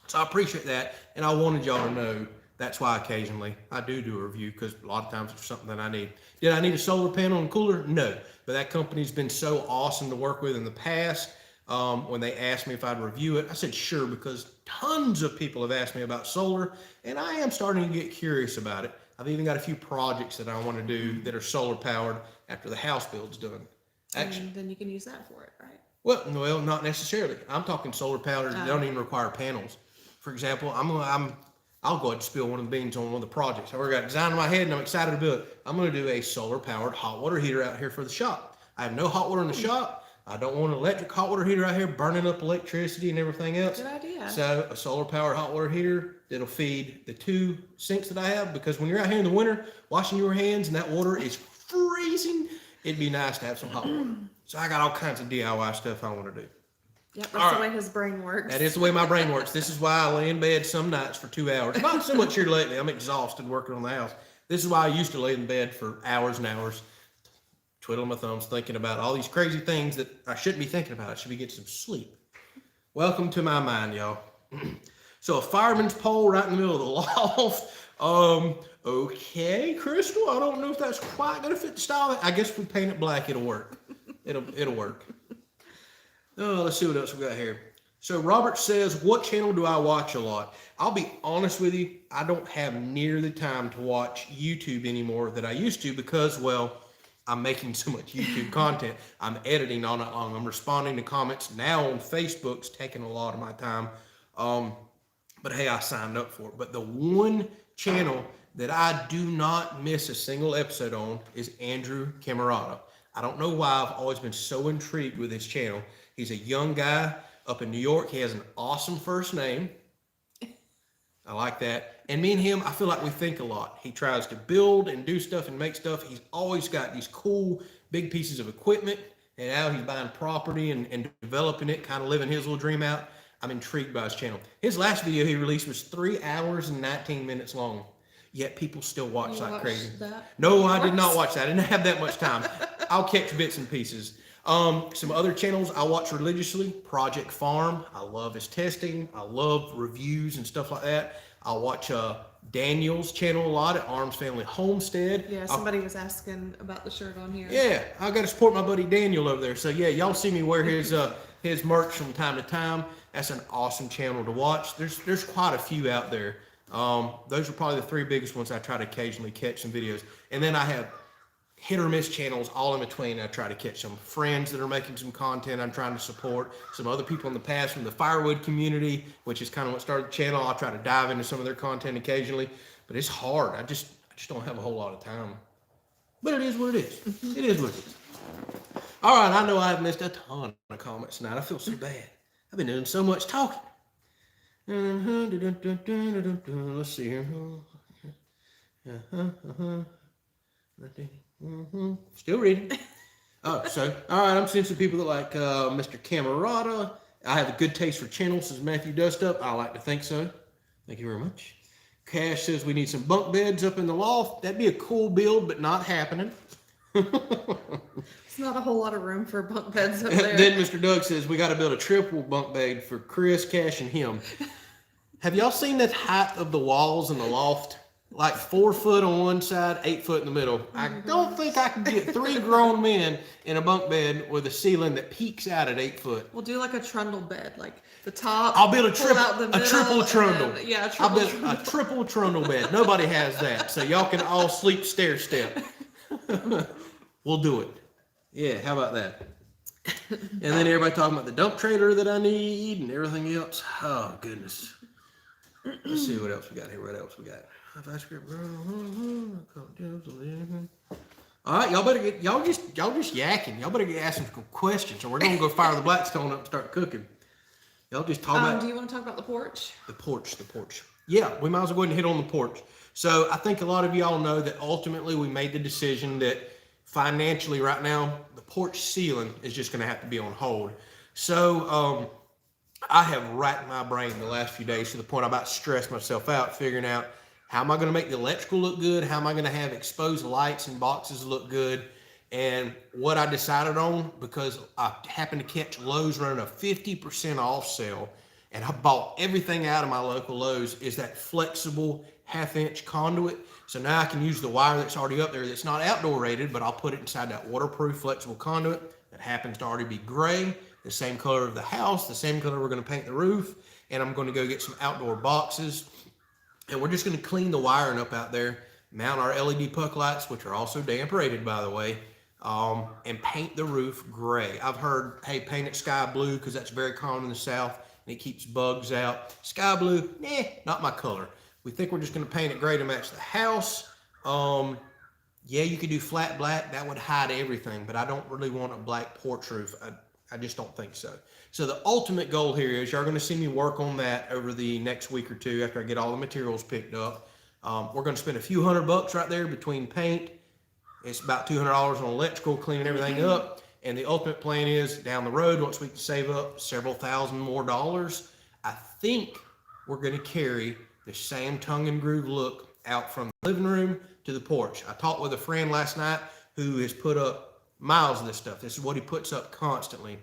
So I appreciate that, and I wanted y'all to know that's why occasionally I do a review, because a lot of times it's something that I need. Did I need a solar panel and cooler? No, but that company's been so awesome to work with in the past. When they asked me if I'd review it, I said sure, because tons of people have asked me about solar, and I am starting to get curious about it. I've even got a few projects that I want to do that are solar powered after the house build's done. Actually, And then you can use that for it, right? well, not necessarily. I'm talking solar powered that don't even require panels. For example, I'll go ahead and spill one of the beans on one of the projects. I've already got a design in my head and I'm excited to build it. I'm going to do a solar powered hot water heater out here for the shop. I have no hot water in the shop. I don't want an electric hot water heater out here burning up electricity and everything else. Good idea. So a solar powered hot water heater that'll feed the 2 sinks that I have, because when you're out here in the winter washing your hands and that water is freezing, it'd be nice to have some hot water. So I got all kinds of DIY stuff I want to do. Yep, All that's the right. way his brain works. That is the way my brain works. This is why I lay in bed some nights for 2 hours. Not so much here lately. I'm exhausted working on the house. This is why I used to lay in bed for hours and hours, twiddling my thumbs, thinking about all these crazy things that I shouldn't be thinking about. I should be getting some sleep. Welcome to my mind, y'all. So a fireman's pole right in the middle of the loft. Okay, Crystal, I don't know if that's quite gonna fit the style. I guess if we paint it black, it'll work. It'll work. Oh, let's see what else we got here. So Robert says, what channel do I watch a lot? I'll be honest with you, I don't have near the time to watch YouTube anymore that I used to because, well, I'm making so much YouTube content. I'm editing all night long. I'm responding to comments now on Facebook's taking a lot of my time. But hey, I signed up for it. But the one channel that I do not miss a single episode on is Andrew Camerata. I don't know why I've always been so intrigued with his channel. He's a young guy up in New York. He has an awesome first name. I like that. And me and him, I feel like we think a lot. He tries to build and do stuff and make stuff. He's always got these cool, big pieces of equipment. And now he's buying property and developing it, kind of living his little dream out. I'm intrigued by his channel. His last video he released was 3 hours and 19 minutes long. Yet people still watch like crazy. No, I did not watch that. I didn't have that much time. I'll catch bits and pieces. Some other channels I watch religiously. Project Farm. I love his testing. I love reviews and stuff like that. I'll watch Daniel's channel a lot at Arms Family Homestead. Yeah, somebody was asking about the shirt on here. Yeah, I got to support my buddy Daniel over there. So yeah, y'all see me wear his merch from time to time. That's an awesome channel to watch. There's quite a few out there. Those are probably the 3 biggest ones I try to occasionally catch some videos. And then I have hit or miss channels all in between. I try to catch some friends that are making some content I'm trying to support, some other people in the past from the firewood community, which is kind of what started the channel. I'll try to dive into some of their content occasionally, but it's hard. I just don't have a whole lot of time. But it is what it is. It is what it is. All right, I know I've missed a ton of comments tonight. I feel so bad. I've been doing so much talking. Let's see here. Still reading. Oh, so, all right, I'm seeing some people that like Mr. Camerata. I have a good taste for channels, says Matthew Dustup. I like to think so. Thank you very much. Cash says we need some bunk beds up in the loft. That'd be a cool build, but not happening. It's not a whole lot of room for bunk beds up there. Then Mr. Doug says we got to build a triple bunk bed for Chris, Cash, and him. Have y'all seen the height of the walls in the loft? Like 4 foot on one side, 8 foot in the middle. I don't think I can get 3 grown men in a bunk bed with a ceiling that peaks out at 8 foot. We'll do like a trundle bed, like the top. I'll build a triple trundle. Then, yeah, I'll build a triple trundle bed. Nobody has that, so y'all can all sleep stair step. We'll do it. Yeah, how about that? And then everybody talking about the dump trailer that I need and everything else. Oh goodness. Let's see what else we got here. What else we got? All right, y'all just yakking. Y'all better get asking some questions, or we're gonna go fire the Blackstone up and start cooking. Y'all just talk about. Do you want to talk about the porch? The porch. Yeah, we might as well go ahead and hit on the porch. So I think a lot of y'all know that ultimately we made the decision that financially right now the porch ceiling is just gonna have to be on hold. So I have racked my brain the last few days to the point I about stressed myself out figuring out how am I going to make the electrical look good? How am I going to have exposed lights and boxes look good? And what I decided on, because I happened to catch Lowe's running a 50% off sale, and I bought everything out of my local Lowe's, is that flexible 1/2-inch conduit. So now I can use the wire that's already up there that's not outdoor rated, but I'll put it inside that waterproof flexible conduit that happens to already be gray, the same color of the house, the same color we're going to paint the roof. And I'm going to go get some outdoor boxes. And we're just going to clean the wiring up out there, mount our LED puck lights, which are also damp rated, by the way, and paint the roof gray. I've heard, hey, paint it sky blue because that's very common in the South and it keeps bugs out. Sky blue, not my color. We think we're just going to paint it gray to match the house. Yeah, you could do flat black. That would hide everything, but I don't really want a black porch roof. I just don't think so. So the ultimate goal here is you're going to see me work on that over the next week or two after I get all the materials picked up. We're going to spend a few $100 right there between paint. It's about $200 on electrical, cleaning everything up. And the ultimate plan is down the road, once we can save up several thousand more dollars, I think we're going to carry the same tongue and groove look out from the living room to the porch. I talked with a friend last night who has put up miles of this stuff. This is what he puts up constantly.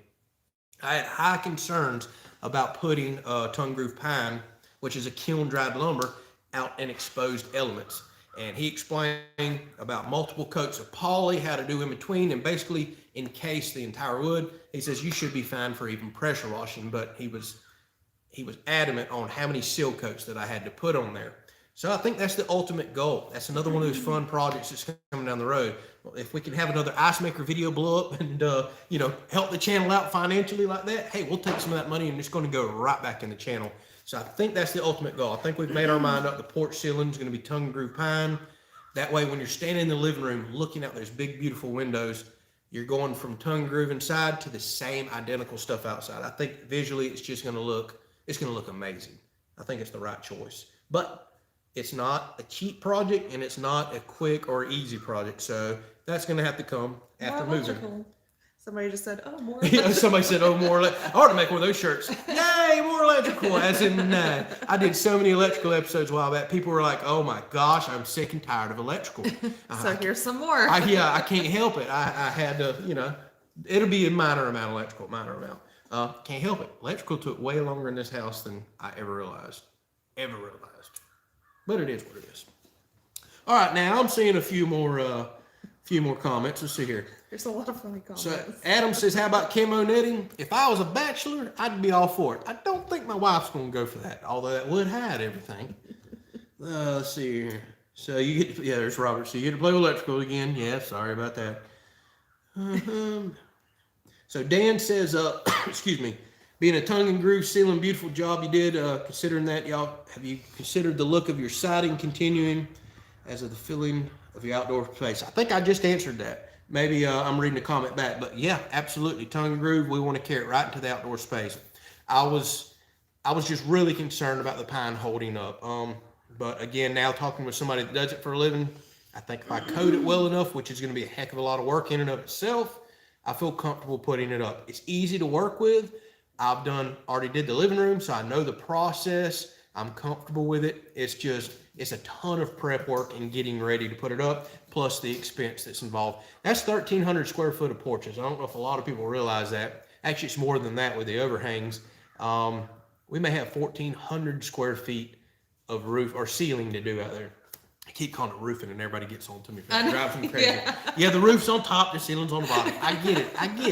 I had high concerns about putting tongue groove pine, which is a kiln dried lumber, out in exposed elements. And he explained about multiple coats of poly, how to do in between, and basically encase the entire wood. He says you should be fine for even pressure washing, but he was adamant on how many seal coats that I had to put on there. So I think that's the ultimate goal. That's another one of those fun projects that's coming down the road. Well, if we can have another ice maker video blow up and help the channel out financially like that, hey, we'll take some of that money and it's going to go right back in the channel. So I think that's the ultimate goal. I think we've made our mind up. The porch ceiling is going to be tongue groove pine. That way, when you're standing in the living room looking out those big, beautiful windows, you're going from tongue groove inside to the same identical stuff outside. I think visually it's just going to look amazing. I think it's the right choice. But it's not a cheap project and it's not a quick or easy project. So that's going to have to come after moving. Somebody just said, "Oh, more." Somebody said, "Oh, more." I ought to make one of those shirts. Yay, more electrical. As in, I did so many electrical episodes a while back. People were like, "Oh my gosh, I'm sick and tired of electrical." So here's some more. I can't help it. I had to, it'll be a minor amount of electrical, can't help it. Electrical took way longer in this house than I ever realized. But it is what it is. All right, now I'm seeing a few more comments. Let's see here. There's a lot of funny comments. So Adam says, how about camo knitting? If I was a bachelor, I'd be all for it. I don't think my wife's going to go for that, although that would hide everything. Let's see here. So you get, there's Robert. So you get to play with electrical again. Yeah, sorry about that. So Dan says, excuse me, being a tongue and groove ceiling, beautiful job you did. Considering that, y'all, have you considered the look of your siding continuing as of the filling of your outdoor space? I think I just answered that. Maybe I'm reading a comment back, but yeah, absolutely. Tongue and groove, we want to carry it right into the outdoor space. I was just really concerned about the pine holding up. But again, now talking with somebody that does it for a living, I think if I coat it well enough, which is going to be a heck of a lot of work in and of itself, I feel comfortable putting it up. It's easy to work with. Already did the living room, so I know the process. I'm comfortable with it. It's a ton of prep work and getting ready to put it up, plus the expense that's involved. That's 1,300 square foot of porches. I don't know if a lot of people realize that. Actually, it's more than that with the overhangs. We may have 1,400 square feet of roof or ceiling to do out there. I keep calling it roofing and everybody gets on to me. It drives me crazy. Yeah, the roof's on top, the ceiling's on the bottom. I get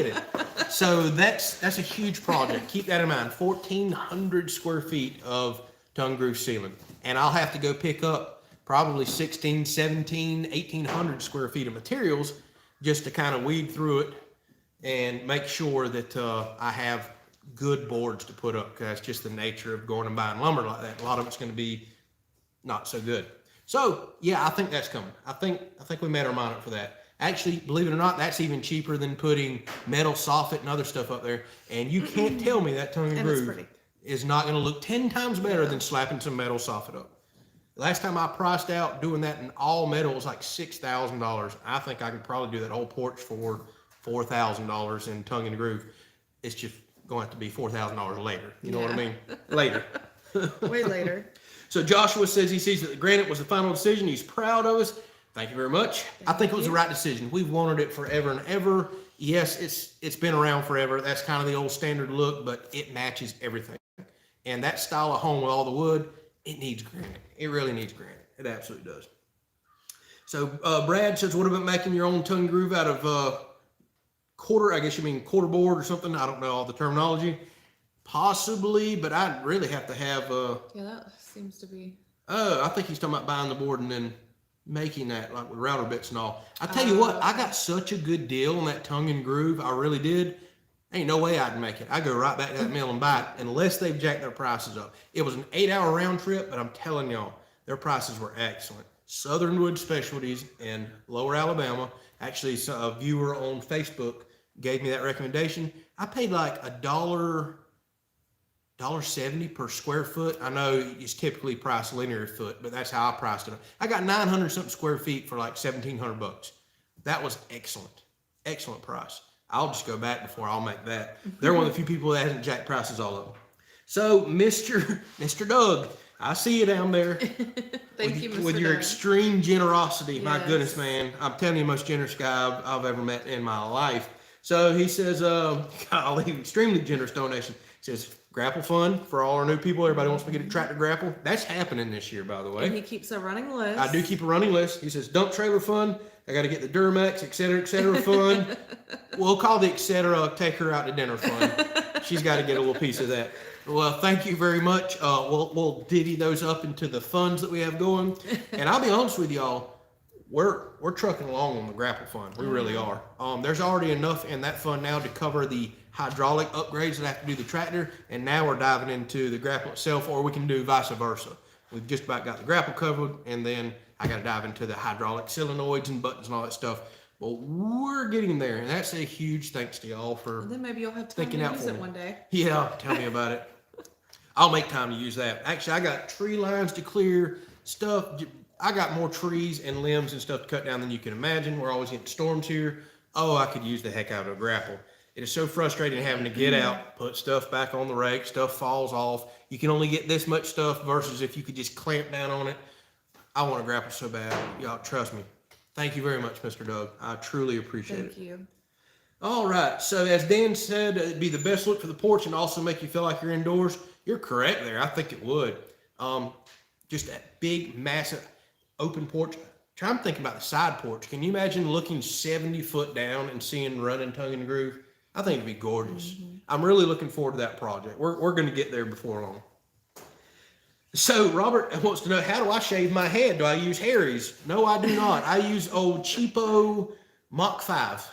it. So that's a huge project. Keep that in mind. 1,400 square feet of tongue groove ceiling. And I'll have to go pick up probably 16, 17, 1,800 square feet of materials just to kind of weed through it and make sure that I have good boards to put up, because that's just the nature of going and buying lumber like that. A lot of it's going to be not so good. So yeah, I think that's coming. I think we made our mind up for that. Actually, believe it or not, that's even cheaper than putting metal soffit and other stuff up there. And you can't tell me that tongue and groove is not going to look 10 times better than slapping some metal soffit up. Last time I priced out doing that in all metal was like $6,000. I think I could probably do that whole porch for $4,000 in tongue and groove. It's just going to have to be $4,000 later. You know what I mean? Later. Way later. So Joshua says he sees that the granite was the final decision. He's proud of us. Thank you very much. I think it was the right decision. We've wanted it forever and ever. Yes, it's been around forever. That's kind of the old standard look, but it matches everything. And that style of home with all the wood, it needs granite. It really needs granite. It absolutely does. So Brad says, what about making your own tongue groove out of quarter? I guess you mean quarter board or something. I don't know all the terminology. Possibly, but I'd really have to have. Yeah, that seems to be. Oh, I think he's talking about buying the board and then making that like with router bits and all. I tell you what, I got such a good deal on that tongue and groove. I really did. Ain't no way I'd make it. I go right back to that mill and buy it unless they've jacked their prices up. It was an 8-hour round trip, but I'm telling y'all, their prices were excellent. Southern Wood Specialties in Lower Alabama. Actually, a viewer on Facebook gave me that recommendation. I paid like $1.70 per square foot. I know it's typically priced linear foot, but that's how I priced it. I got 900 something square feet for like $1,700. That was excellent price. I'll just go back before I'll make that. They're one of the few people that hasn't jacked prices all of them. So Mr. Doug, I see you down there. Thank you, Mr. With your Doug. extreme generosity. My Yes. goodness, man. I'm telling you, the most generous guy I've ever met in my life. So he says, golly, extremely generous donation. He says, grapple fun for all our new people. Everybody wants to get a tractor grapple. That's happening this year, by the way. And he keeps a running list. I do keep a running list. He says, dump trailer fun. I got to get the Duramax, et cetera, fun. We'll call the et cetera, take her out to dinner fun. She's got to get a little piece of that. Well, thank you very much. We'll divvy those up into the funds that we have going. And I'll be honest with y'all, we're trucking along on the grapple fund. We really are. There's already enough in that fund now to cover the hydraulic upgrades that I have to do the tractor, and now we're diving into the grapple itself, or we can do vice versa. We've just about got the grapple covered, and then I got to dive into the hydraulic solenoids and buttons and all that stuff. But we're getting there, and that's a huge thanks to y'all for And then maybe you'll have time thinking to out use for it me. one day. Yeah, tell me about it. I'll make time to use that. Actually, I got tree lines to clear, stuff. I got more trees and limbs and stuff to cut down than you can imagine. We're always getting storms here. Oh, I could use the heck out of a grapple. It is so frustrating having to get out, put stuff back on the rake, stuff falls off. You can only get this much stuff versus if you could just clamp down on it. I want to grapple so bad. Y'all, trust me. Thank you very much, Mr. Doug. I truly appreciate it. Thank you. All right. So as Dan said, it'd be the best look for the porch and also make you feel like you're indoors. You're correct there. I think it would. Just that big, massive, open porch. I'm thinking about the side porch. Can you imagine looking 70 foot down and seeing running tongue and groove? I think it'd be gorgeous. I'm really looking forward to that project. We're going to get there before long. So Robert wants to know, how do I shave my head? Do I use Harry's? No, I do not. I use old cheapo Mach 5.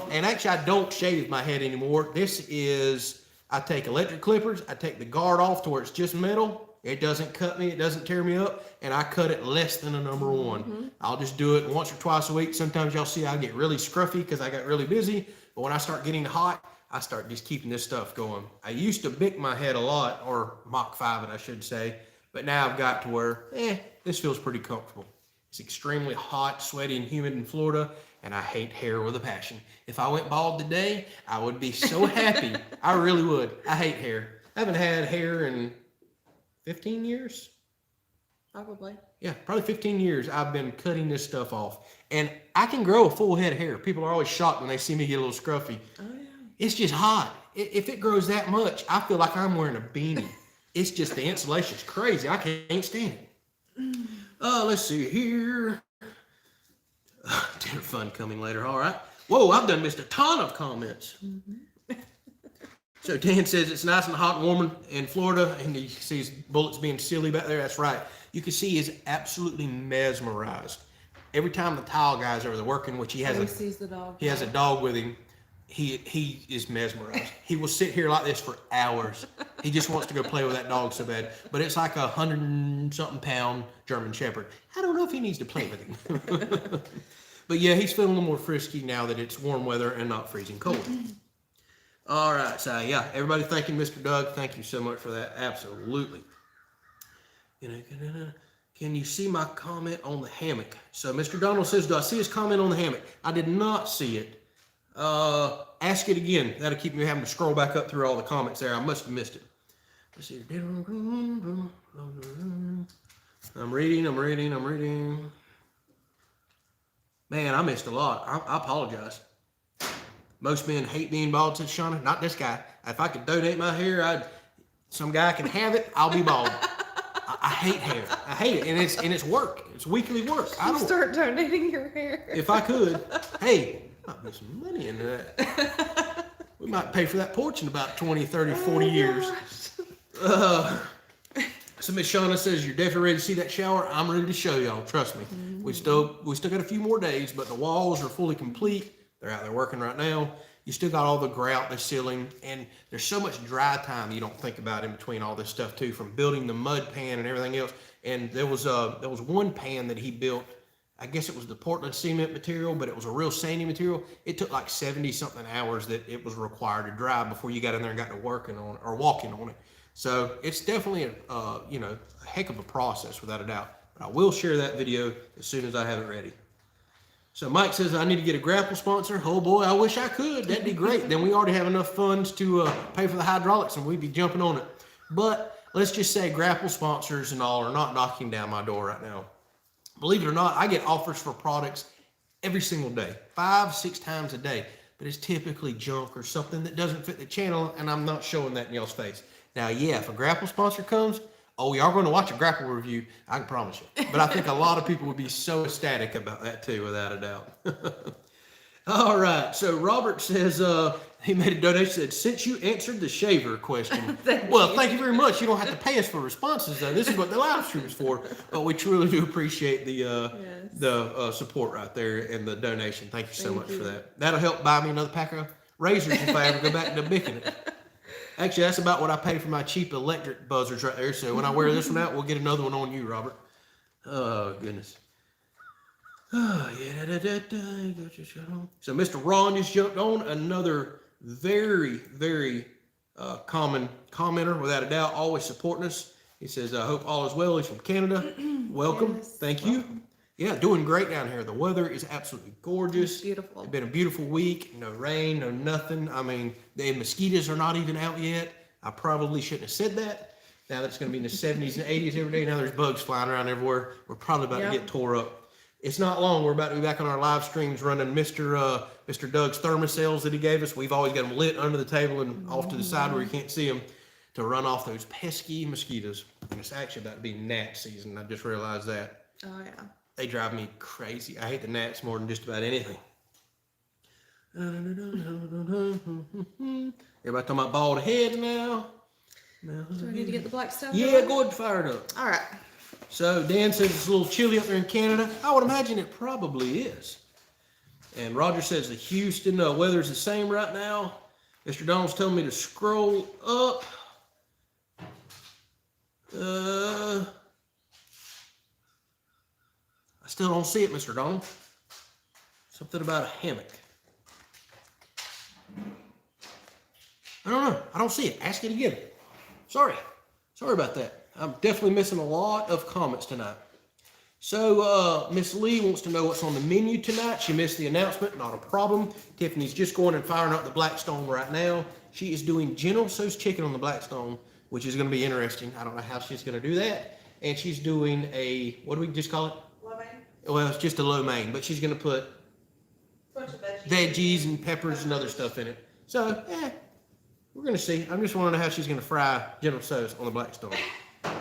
And actually, I don't shave my head anymore. This is, I take electric clippers. I take the guard off to where it's just metal. It doesn't cut me. It doesn't tear me up. And I cut it less than a number one. I'll just do it once or twice a week. Sometimes y'all see I get really scruffy because I got really busy. But when I start getting hot, I start just keeping this stuff going. I used to bick my head a lot, or Mach 5 it, I should say. But now I've got to where, this feels pretty comfortable. It's extremely hot, sweaty, and humid in Florida. And I hate hair with a passion. If I went bald today, I would be so happy. I really would. I hate hair. I haven't had hair in 15 years. Probably. Yeah, probably 15 years I've been cutting this stuff off. And I can grow a full head of hair. People are always shocked when they see me get a little scruffy. Oh, yeah. It's just hot. If it grows that much, I feel like I'm wearing a beanie. It's just the insulation's crazy. I can't stand it. Let's see here. Dinner fun coming later. All right. Whoa, I've done missed a ton of comments. So Dan says it's nice and hot and warm in Florida, and he sees bullets being silly back there. That's right. You can see he's absolutely mesmerized. Every time the tile guy's over there working, which he has sees the dog. he has a dog with him, he is mesmerized. He will sit here like this for hours. He just wants to go play with that dog so bad. But it's like 100-something pound German Shepherd. I don't know if he needs to play with him. But yeah, he's feeling a little more frisky now that it's warm weather and not freezing cold. All right, so yeah, everybody thanking Mr. Doug. Thank you so much for that. Absolutely. Can you see my comment on the hammock? So Mr. Donald says, do I see his comment on the hammock? I did not see it. Ask it again. That'll keep me having to scroll back up through all the comments there. I must have missed it. Let's see. I'm reading. Man, I missed a lot. I apologize. Most men hate being bald, says Shauna. Not this guy. If I could donate my hair, some guy can have it. I'll be bald. I hate hair. I hate it, and it's work. It's weekly work. I don't start donating your hair. If I could, hey, might put some money into that. We might pay for that porch in about 20, 30, 40 years. So Miss Shauna says you're definitely ready to see that shower. I'm ready to show y'all. Trust me. We still got a few more days, but the walls are fully complete. They're out there working right now. You still got all the grout, the ceiling, and there's so much dry time you don't think about in between all this stuff too, from building the mud pan and everything else. And there was one pan that he built. I guess it was the Portland cement material, but it was a real sandy material. It took like 70 something hours that it was required to dry before you got in there and got to working on it or walking on it. So it's definitely a heck of a process without a doubt. But I will share that video as soon as I have it ready. So Mike says, I need to get a grapple sponsor. Oh boy, I wish I could. That'd be great. Then we already have enough funds to pay for the hydraulics and we'd be jumping on it. But let's just say grapple sponsors and all are not knocking down my door right now. Believe it or not, I get offers for products every single day, 5-6 times a day. but it's typically junk or something that doesn't fit the channel, and I'm not showing that in y'all's face. Now, yeah, if a grapple sponsor comes, oh, we are going to watch a grapple review, I can promise you. But I think a lot of people would be so ecstatic about that too, without a doubt. All right, so Robert says he made a donation, said, since you answered the shaver question, thank you very much. You don't have to pay us for responses, though. This is what the live stream is for. But we truly do appreciate the support right there and the donation. Thank you so much for that. That'll help buy me another pack of razors if I ever go back to making it. Actually, that's about what I pay for my cheap electric buzzers right there. So when I wear this one out, we'll get another one on you, Robert. Oh, goodness. Oh, yeah. So Mr. Ron just jumped on, another very, very common commenter, without a doubt, always supporting us. He says, I hope all is well. He's from Canada. Welcome. Yes, Thank you. Yeah, doing great down here. The weather is absolutely gorgeous. It's beautiful. It's been a beautiful week. No rain, no nothing. I mean, the mosquitoes are not even out yet. I probably shouldn't have said that. Now that it's going to be in the 70s and 80s every day. Now there's bugs flying around everywhere. We're probably about to get tore up. It's not long. We're about to be back on our live streams running Mr. Doug's thermocells that he gave us. We've always got them lit under the table and off to the side where you can't see them to run off those pesky mosquitoes. And it's actually about to be gnat season. I just realized that. Oh, yeah. They drive me crazy. I hate the gnats more than just about anything. Everybody talking about bald head now. Do I need to get the black stuff? Yeah, going? go ahead and fire it up. All right. So Dan says it's a little chilly up there in Canada. I would imagine it probably is. And Roger says the Houston weather's the same right now. Mr. Donald's telling me to scroll up. I still don't see it, Mr. Donald. Something about a hammock. I don't know. I don't see it. Ask it again. Sorry about that. I'm definitely missing a lot of comments tonight. So Miss Lee wants to know what's on the menu tonight. She missed the announcement. Not a problem. Tiffany's just going and firing up the Blackstone right now. She is doing General Tso's chicken on the Blackstone, which is going to be interesting. I don't know how she's going to do that. And she's doing a, what do we just call it? Lo mein. Well, it's just a lo mein, but she's going to put Bunch of veggies and peppers and other stuff in it. So, we're going to see. I'm just wondering how she's going to fry General Tso's on the Blackstone.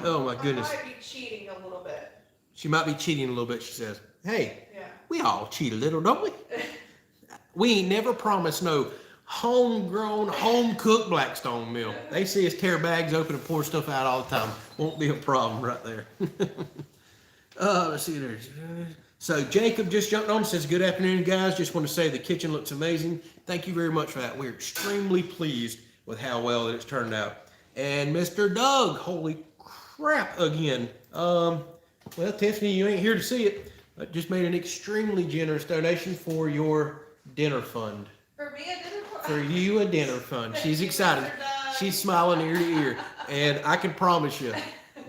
Oh, my goodness. I might be cheating a little bit. She might be cheating a little bit, she says. Hey, Yeah. we all cheat a little, don't we? We ain't never promised no homegrown, home-cooked Blackstone meal. They see us tear bags open and pour stuff out all the time. Won't be a problem right there. Let's see. So Jacob just jumped on and says, good afternoon, guys. Just want to say the kitchen looks amazing. Thank you very much for that. We're extremely pleased with how well that it's turned out. And Mr. Doug, holy crap again. Well, Tiffany, you ain't here to see it, but just made an extremely generous donation for your dinner fund. For me, a dinner fund. For you, a dinner fund. She's excited. She's smiling ear to ear. And I can promise you,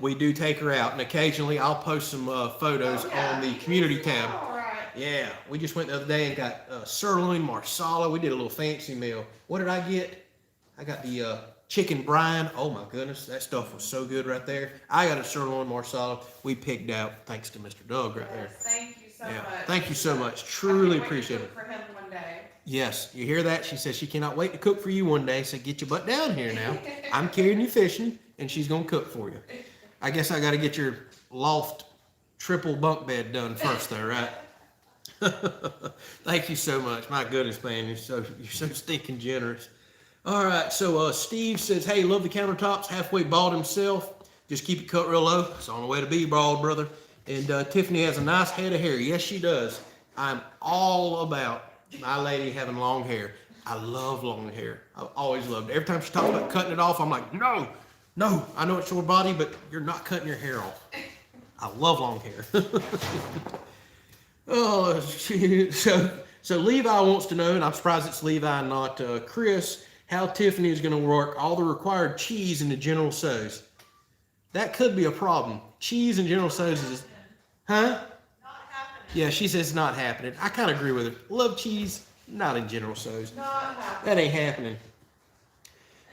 we do take her out. And occasionally I'll post some photos on the community tab. All right. Yeah, we just went the other day and got sirloin marsala. We did a little fancy meal. What did I get? I got the chicken brine. Oh my goodness, that stuff was so good right there. I got a sirloin marsala we picked out thanks to Mr. Doug right there. Thank you so Yeah, much. thank you so much. Truly I can't wait to appreciate cook it. for him one day. Yes, you hear that? She says she cannot wait to cook for you one day. So get your butt down here now. I'm carrying you fishing, and she's gonna cook for you. I guess I got to get your loft triple bunk bed done first, though, right? Thank you so much. My goodness, man, you're so stinking generous. All right, so Steve says, hey, love the countertops. Halfway bald himself. Just keep it cut real low. It's on the way to be bald, brother. And Tiffany has a nice head of hair. Yes, she does. I'm all about my lady having long hair. I love long hair. I've always loved it. Every time she talks about cutting it off, I'm like, no, I know it's your body, but you're not cutting your hair off. I love long hair. Oh, so Levi wants to know, and I'm surprised it's Levi and not Chris, how Tiffany is going to work all the required cheese into General Tso's. That could be a problem. Cheese in General Tso's is, huh? Not happening. Yeah, she says it's not happening. I kind of agree with her. Love cheese, not in General Tso's. Not happening. That ain't happening.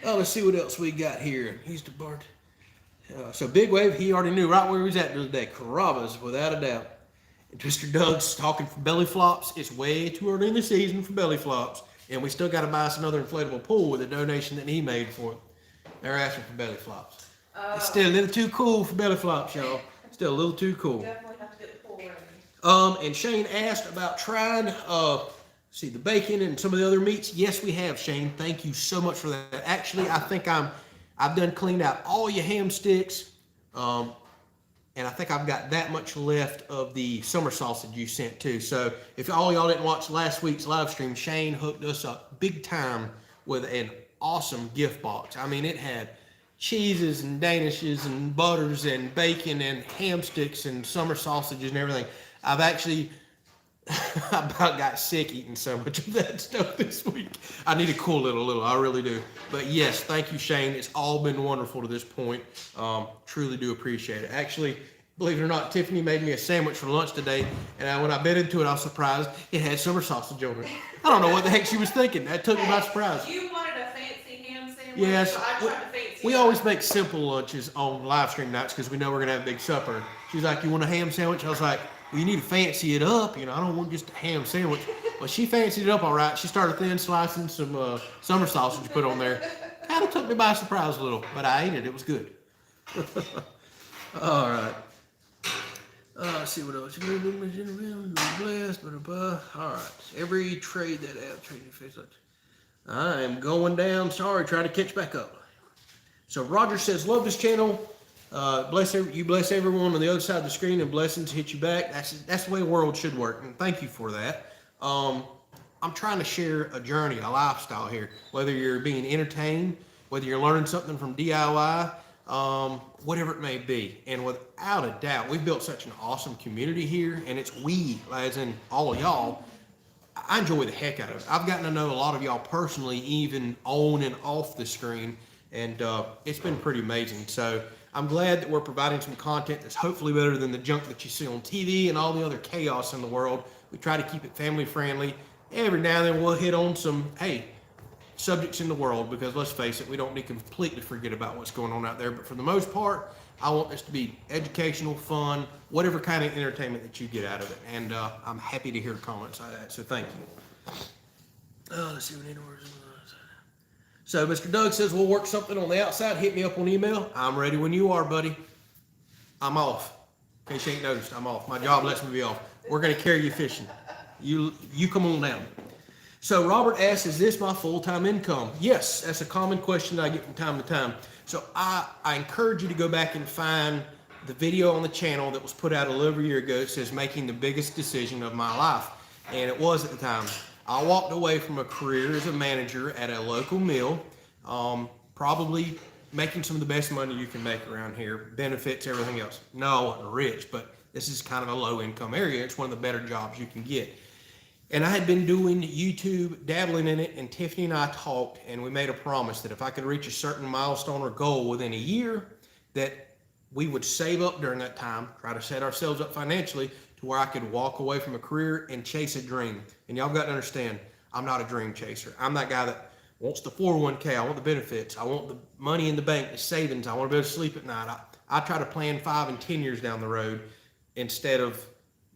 Oh, let's see what else we got here. He's the Bart. So Big Wave, he already knew right where he was at the other day. Carrabba's, without a doubt. And Mr. Doug's talking for belly flops. It's way too early in the season for belly flops. And we still got to buy us another inflatable pool with a donation that he made for it. They're asking for belly flops. It's still a little too cool for belly flops, y'all. Still a little too cool. Definitely have to get the pool ready. And Shane asked about trying, see, the bacon and some of the other meats. Yes, we have, Shane. Thank you so much for that. Actually, I think I've done cleaned out all your ham sticks. And I think I've got that much left of the summer sausage you sent too. So if all y'all didn't watch last week's live stream, Shane hooked us up big time with an awesome gift box. I mean, it had cheeses and danishes and butters and bacon and ham sticks and summer sausages and everything. I've actually I about got sick eating so much of that stuff this week. I need to cool it a little. I really do. But yes, thank you, Shane. It's all been wonderful to this point. Truly do appreciate it. Actually, believe it or not, Tiffany made me a sandwich for lunch today, and when I bit into it, I was surprised it had summer sausage on it. I don't know what the heck she was thinking. That took me by surprise. You wanted a fancy ham sandwich, yes, so I tried to fancy we it always up. make simple lunches on live stream nights because we know we're going to have a big supper. She's like, you want a ham sandwich? I was like, well, you need to fancy it up. You know, I don't want just a ham sandwich. Well, she fancied it up all right. She started thin slicing some summer sausage put on there. Kind of took me by surprise a little, but I ate it. It was good. All right. Let's see what else. Blessed, all right. Every trade that out, trading face. I am going down. Sorry, trying to catch back up. So Roger says, love this channel. Bless everyone on the other side of the screen, and blessings hit you back. That's the way the world should work, and thank you for that. I'm trying to share a journey, a lifestyle here. Whether you're being entertained, whether you're learning something from DIY, whatever it may be. And without a doubt, we've built such an awesome community here, and it's we, as in all of y'all. I enjoy the heck out of it. I've gotten to know a lot of y'all personally, even on and off the screen, and it's been pretty amazing. So I'm glad that we're providing some content that's hopefully better than the junk that you see on TV and all the other chaos in the world. We try to keep it family friendly. Every now and then we'll hit on some, subjects in the world, because let's face it, we don't need to completely forget about what's going on out there. But for the most part, I want this to be educational, fun, whatever kind of entertainment that you get out of it. And I'm happy to hear comments like that. So thank you. Let's see what any words. So Mr. Doug says, we'll work something on the outside. Hit me up on email. I'm ready when you are, buddy. I'm off. In case you ain't noticed, I'm off. My job lets me be off. We're going to carry you fishing. You come on down. So Robert asks, is this my full-time income? Yes, that's a common question that I get from time to time. So I encourage you to go back and find the video on the channel that was put out a little over a year ago. It says, making the biggest decision of my life. And it was at the time. I walked away from a career as a manager at a local mill, probably making some of the best money you can make around here, benefits, everything else. No, I wasn't rich, but this is kind of a low-income area. It's one of the better jobs you can get. And I had been doing YouTube, dabbling in it, and Tiffany and I talked, and we made a promise that if I could reach a certain milestone or goal within a year, that we would save up during that time, try to set ourselves up financially to where I could walk away from a career and chase a dream. And y'all got to understand, I'm not a dream chaser. I'm that guy that wants the 401k. I want the benefits. I want the money in the bank, the savings. I want to be able to sleep at night. I try to plan 5 and 10 years down the road instead of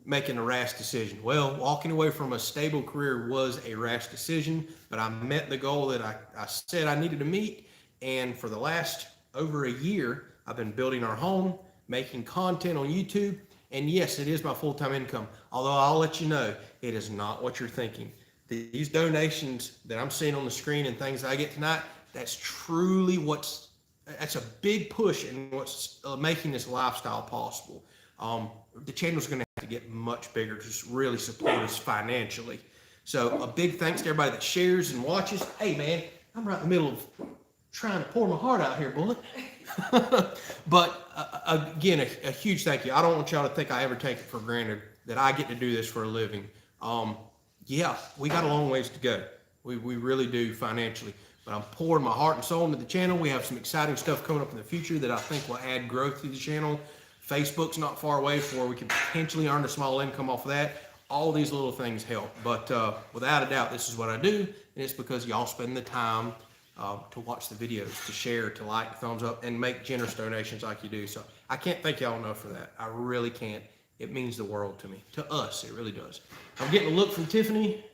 making a rash decision. Well, walking away from a stable career was a rash decision, but I met the goal that I said I needed to meet. And for the last over a year, I've been building our home, making content on YouTube. And yes, it is my full-time income. Although I'll let you know, it is not what you're thinking. These donations that I'm seeing on the screen and things that I get tonight, that's truly that's a big push in what's making this lifestyle possible. The channel's going to have to get much bigger to really support us financially. So a big thanks to everybody that shares and watches. Hey man, I'm right in the middle of trying to pour my heart out here, Bullet. But again, a huge thank you. I don't want y'all to think I ever take it for granted that I get to do this for a living. Yeah, we got a long ways to go. We really do financially. But I'm pouring my heart and soul into the channel. We have some exciting stuff coming up in the future that I think will add growth to the channel. Facebook's not far away for where we can potentially earn a small income off of that. All these little things help. But without a doubt, this is what I do. And it's because y'all spend the time to watch the videos, to share, to like, thumbs up, and make generous donations like you do. So I can't thank y'all enough for that. I really can't. It means the world to me. To us, it really does. I'm getting a look from Tiffany.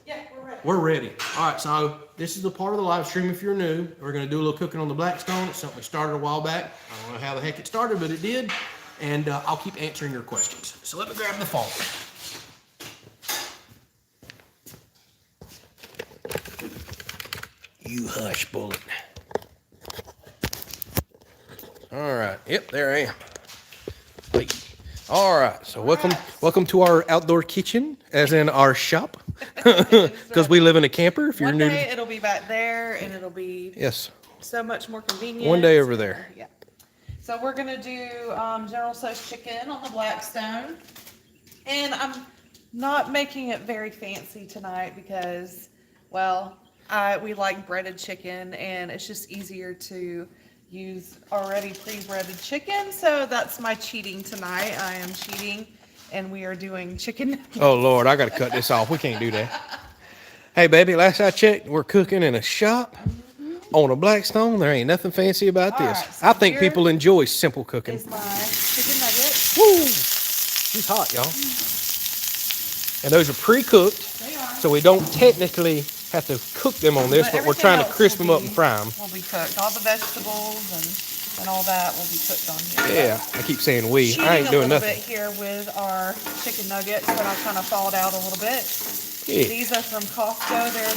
Yeah, we're ready. We're ready. All right, so this is the part of the live stream if you're new. We're going to do a little cooking on the Blackstone. It's something we started a while back. I don't know how the heck it started, but it did. And I'll keep answering your questions. So let me grab the phone. You hush, bullet. All right. Yep, there I am. Wait. All right. So welcome to our outdoor kitchen, as in our shop, because we live in a camper. If you're One new, day it'll be back there, and it'll be yes. so much more convenient. One day over there. Yeah. So we're gonna do General Tso's chicken on the Blackstone, and I'm not making it very fancy tonight because, well, we like breaded chicken, and it's just easier to use already pre-breaded chicken. So that's my cheating tonight. I am cheating, and we are doing chicken. Oh Lord, I got to cut this off. We can't do that. Hey baby, last I checked, we're cooking in a shop on a Blackstone. There ain't nothing fancy about All this. right, so I think here people enjoy simple cooking. Is my chicken nugget. Woo! She's hot, y'all. And those are pre-cooked, They are. so we don't technically have to cook them on this, but we're everything trying to else crisp will them up be- and fry them. Will be cooked. All the vegetables and all that will be cooked on here. Yeah, I keep saying we. Cheating I ain't doing a little nothing. bit here with our chicken nuggets, but I kind of thawed out a little bit. Yeah. These are from Costco. They're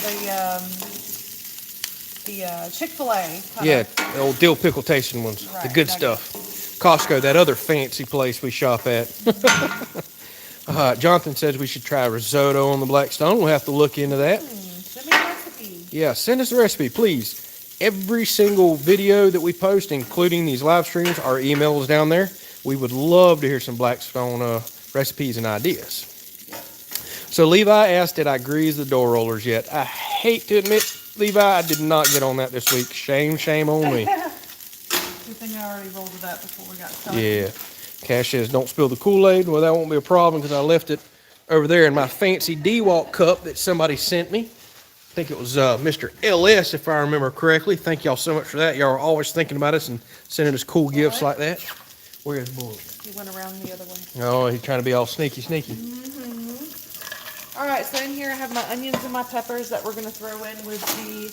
the Chick-fil-A. Yeah, the old dill pickle tasting ones, the Right, good nuggets. stuff. Costco, that other fancy place we shop at. Jonathan says we should try risotto on the Blackstone. We'll have to look into that. Send me a recipe. Yeah, send us a recipe, please. Every single video that we post, including these live streams, our email is down there. We would love to hear some Blackstone recipes and ideas. So Levi asked, did I grease the door rollers yet? I hate to admit, Levi, I did not get on that this week. Shame on me. Good thing I already rolled it up before we got started. Yeah. Cash says, don't spill the Kool-Aid. Well, that won't be a problem because I left it over there in my fancy D-Walk cup that somebody sent me. I think it was Mr. LS, if I remember correctly. Thank y'all so much for that. Y'all are always thinking about us and sending us cool gifts like that. Where's Bullet? He went around the other way. Oh, he's trying to be all sneaky. All right, so in here I have my onions and my peppers that we're going to throw in with the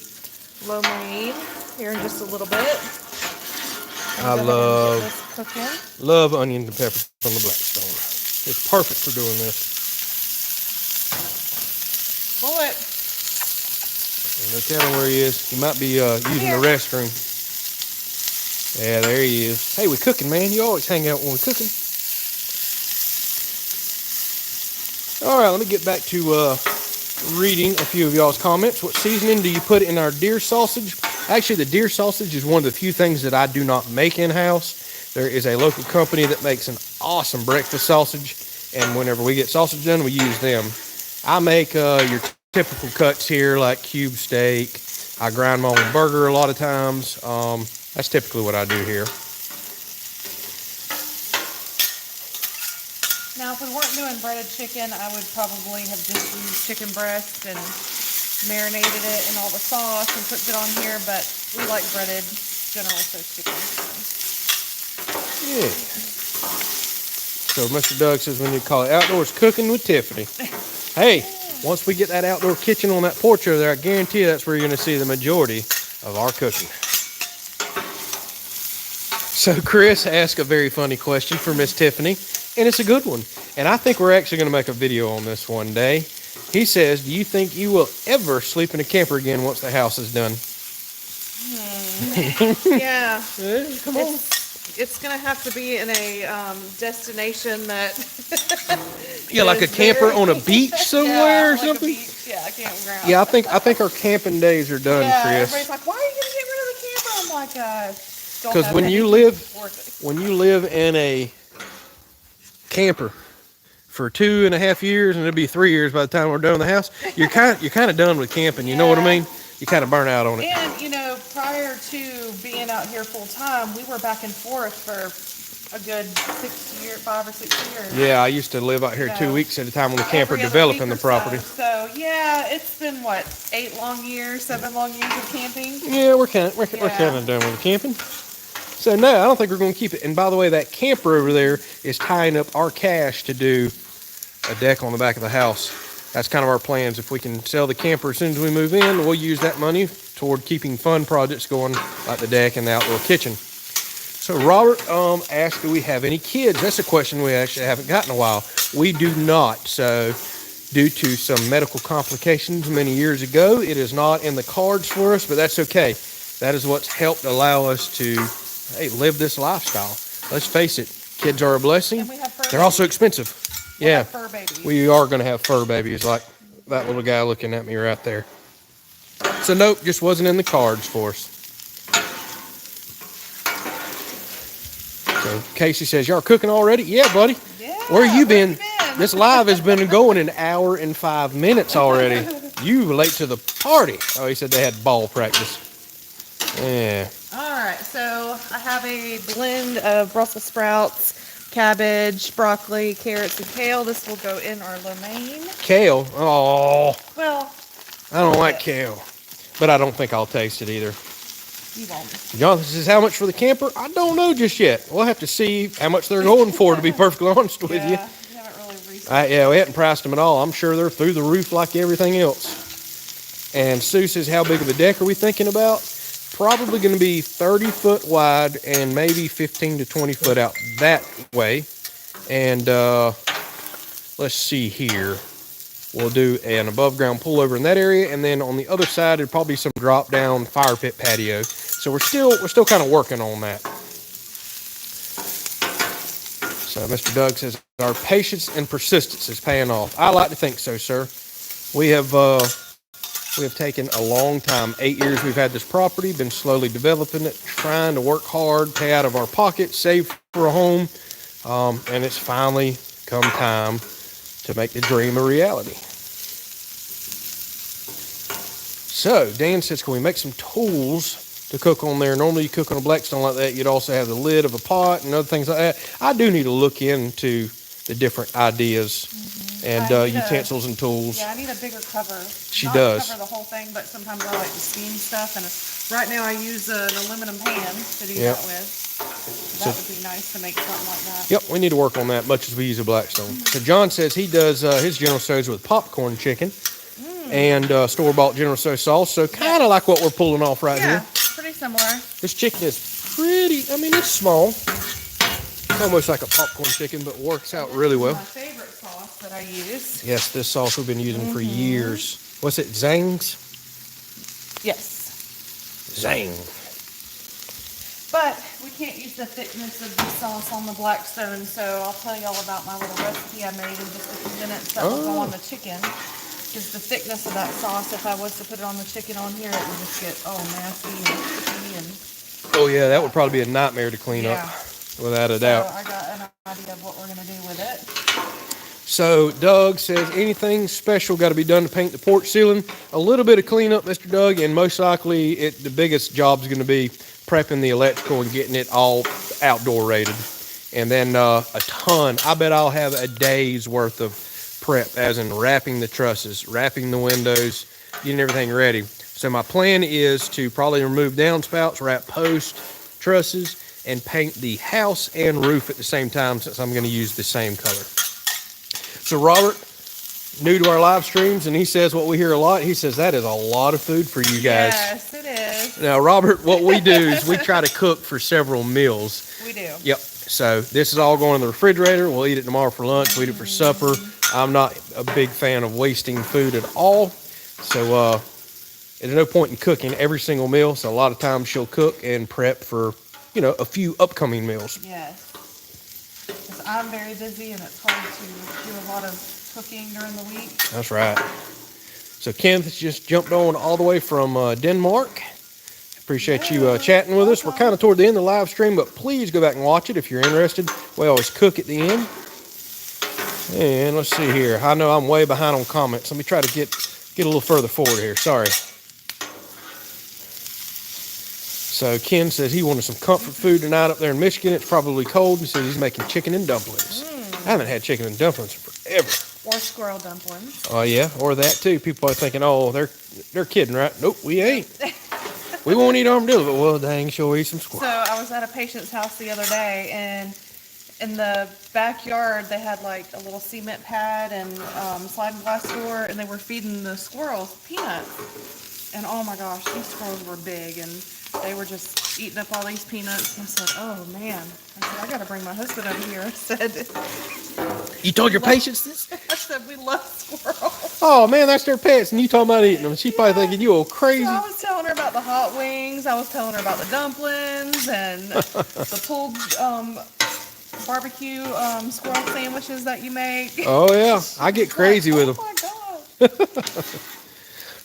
lo mein here in just a little bit. I love onions and peppers from the Blackstone. It's perfect for doing this. Bullet. No telling where he is. He might be using the restroom. Yeah, there he is. Hey, we cooking, man. You always hang out when we're cooking. All right, let me get back to reading a few of y'all's comments. What seasoning do you put in our deer sausage? Actually, the deer sausage is one of the few things that I do not make in-house. There is a local company that makes an awesome breakfast sausage, and whenever we get sausage done, we use them. I make your typical cuts here, like cube steak. I grind my own burger a lot of times. That's typically what I do here. Now, if we weren't doing breaded chicken, I would probably have just used chicken breast and marinated it in all the sauce and cooked it on here, but we like breaded General Tso's chicken. Yeah. So Mr. Doug says we need to call it Outdoors Cooking with Tiffany. Hey, once we get that outdoor kitchen on that porch over there, I guarantee you that's where you're going to see the majority of our cooking. So Chris asked a very funny question for Miss Tiffany, and it's a good one. And I think we're actually going to make a video on this one day. He says, do you think you will ever sleep in a camper again once the house is done? Yeah. Come on. It's going to have to be in a destination that... Yeah, like a camper on a beach somewhere or something? Yeah, a campground. Yeah, I think our camping days are done, Yeah, Chris. everybody's like, why are you going to get rid of the camper? I'm like, Because when you live in a camper for 2.5 years, and it'll be 3 years by the time we're done with the house, you're kind of done with camping. You know what I mean? You kind of burn out on it. And prior to being out here full time, we were back and forth for a good 5 or 6 years. Yeah, I used to live out here 2 weeks at a time on the camper, Every other developing week the or property. So yeah, it's been 7 long years of camping. Yeah, we're kind of done with the camping. So no, I don't think we're going to keep it. And by the way, that camper over there is tying up our cash to do a deck on the back of the house. that's kind of our plans. If we can sell the camper as soon as we move in, we'll use that money toward keeping fun projects going, like the deck and the outdoor kitchen. So Robert asked, do we have any kids? That's a question we actually haven't gotten in a while. We do not. So due to some medical complications many years ago, it is not in the cards for us, but that's okay. That is what's helped allow us to, hey, live this lifestyle. Let's face it, kids are a blessing. And we have fur They're also expensive. Yeah, fur babies. we are going to have fur babies like that little guy looking at me right there. So nope, just wasn't in the cards for us. So Casey says, y'all cooking already? Yeah, buddy. Yeah, Where you been? This live has been going an hour and 5 minutes already. You were late to the party. Oh, he said they had ball practice. Yeah. All right, so I have a blend of Brussels sprouts, cabbage, broccoli, carrots, and kale. This will go in our lo mein. Kale? Oh, Well, I don't like kale. But I don't think I'll taste it either. you won't. Jonathan says, how much for the camper? I don't know just yet. We'll have to see how much they're going for, to be perfectly honest with you. Yeah, you haven't really researched. Yeah, we hadn't priced them at all. I'm sure they're through the roof like everything else. And Sue says, how big of a deck are we thinking about? Probably going to be 30 foot wide and maybe 15 to 20 foot out that way. And let's see here. We'll do an above ground pullover in that area, and then on the other side, there'll probably be some drop down fire pit patio. So we're still kind of working on that. So Mr. Doug says our patience and persistence is paying off. I like to think so, sir. We have taken a long time. 8 years we've had this property, been slowly developing it, trying to work hard, pay out of our pocket, save for a home, and it's finally come time to make the dream a reality. So Dan says, can we make some tools to cook on there? Normally you cook on a blackstone like that, you'd also have the lid of a pot and other things like that. I do need to look into the different ideas and utensils and tools. Yeah, I need a bigger cover. She Not does. cover the whole thing, but sometimes I like to steam stuff. And right now I use an aluminum pan to do that with. So that would be nice to make something like that. Yep, we need to work on that much as we use a blackstone. So John says he does his General Tso's with popcorn chicken and store-bought General Tso sauce. So kind of like what we're pulling off right here. Yeah, pretty similar. This chicken is pretty, I mean, it's small. It's almost like a popcorn chicken, but works out really well. My favorite sauce that I use. Yes, this sauce we've been using for years. What's it, Zang's? Yes. Zang. But we can't use the thickness of the sauce on the blackstone, so I'll tell y'all about my little recipe I made in just a few minutes that will go on the chicken. Because the thickness of that sauce, if I was to put it on the chicken on here, it would just get, nasty and sticky and... Oh yeah, that would probably be a nightmare to clean up, without a doubt. So I got an idea of what we're going to do with it. So Doug says, anything special got to be done to paint the porch ceiling? A little bit of cleanup, Mr. Doug, and most likely the biggest job is going to be prepping the electrical and getting it all outdoor rated. And then a ton, I bet I'll have a day's worth of prep, as in wrapping the trusses, wrapping the windows, getting everything ready. So my plan is to probably remove downspouts, wrap post, trusses, and paint the house and roof at the same time, since I'm going to use the same color. So Robert, new to our live streams, and he says what we hear a lot. He says that is a lot of food for you guys. Yes, it is. Now, Robert, what we do is we try to cook for several meals. We do. Yep. So this is all going in the refrigerator. We'll eat it tomorrow for lunch. We'll eat it for supper. I'm not a big fan of wasting food at all. So there's no point in cooking every single meal. So a lot of times she'll cook and prep for, a few upcoming meals. Yes. Because I'm very busy and it's hard to do a lot of cooking during the week. That's right. So Kenneth has just jumped on all the way from Denmark. Appreciate you chatting with us. We're kind of toward the end of the live stream, but please go back and watch it if you're interested. We always cook at the end. And let's see here. I know I'm way behind on comments. Let me try to get a little further forward here. Sorry. So Ken says he wanted some comfort food tonight up there in Michigan. It's probably cold. He says he's making chicken and dumplings. I haven't had chicken and dumplings in forever. Or squirrel dumplings. Oh yeah, or that too. People are thinking, oh, they're kidding, right? Nope, we ain't. We won't eat armadillo, but well, dang, sure eat some squirrel. So I was at a patient's house the other day, and in the backyard, they had like a little cement pad and sliding glass door, and they were feeding the squirrels peanuts. And oh my gosh, these squirrels were big, and they were just eating up all these peanuts. And I said, oh man. I said, I gotta bring my husband over here. I said, You told your patients this? I said, we love squirrels. Oh man, that's their pets, and you talking about eating them. She's probably thinking you all crazy. So I was telling her about the hot wings. I was telling her about the dumplings and the pulled barbecue squirrel sandwiches that you make. Oh yeah, I get crazy with them. Oh my God.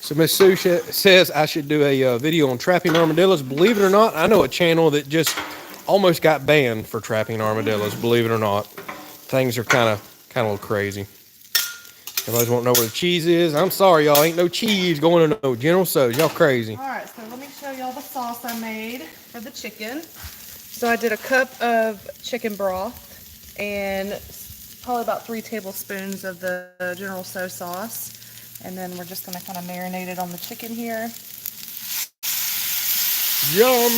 So Miss Sue says I should do a video on trapping armadillos. Believe it or not, I know a channel that just almost got banned for trapping armadillos. Believe it or not, things are kind of a little crazy. Everybody's wanting to know where the cheese is. I'm sorry, y'all, ain't no cheese going to no General Tso's. Y'all crazy. All right, so let me show y'all the sauce I made for the chicken. So I did a cup of chicken broth and probably about 3 tablespoons of the General Tso sauce. And then we're just going to kind of marinate it on the chicken here. Yum!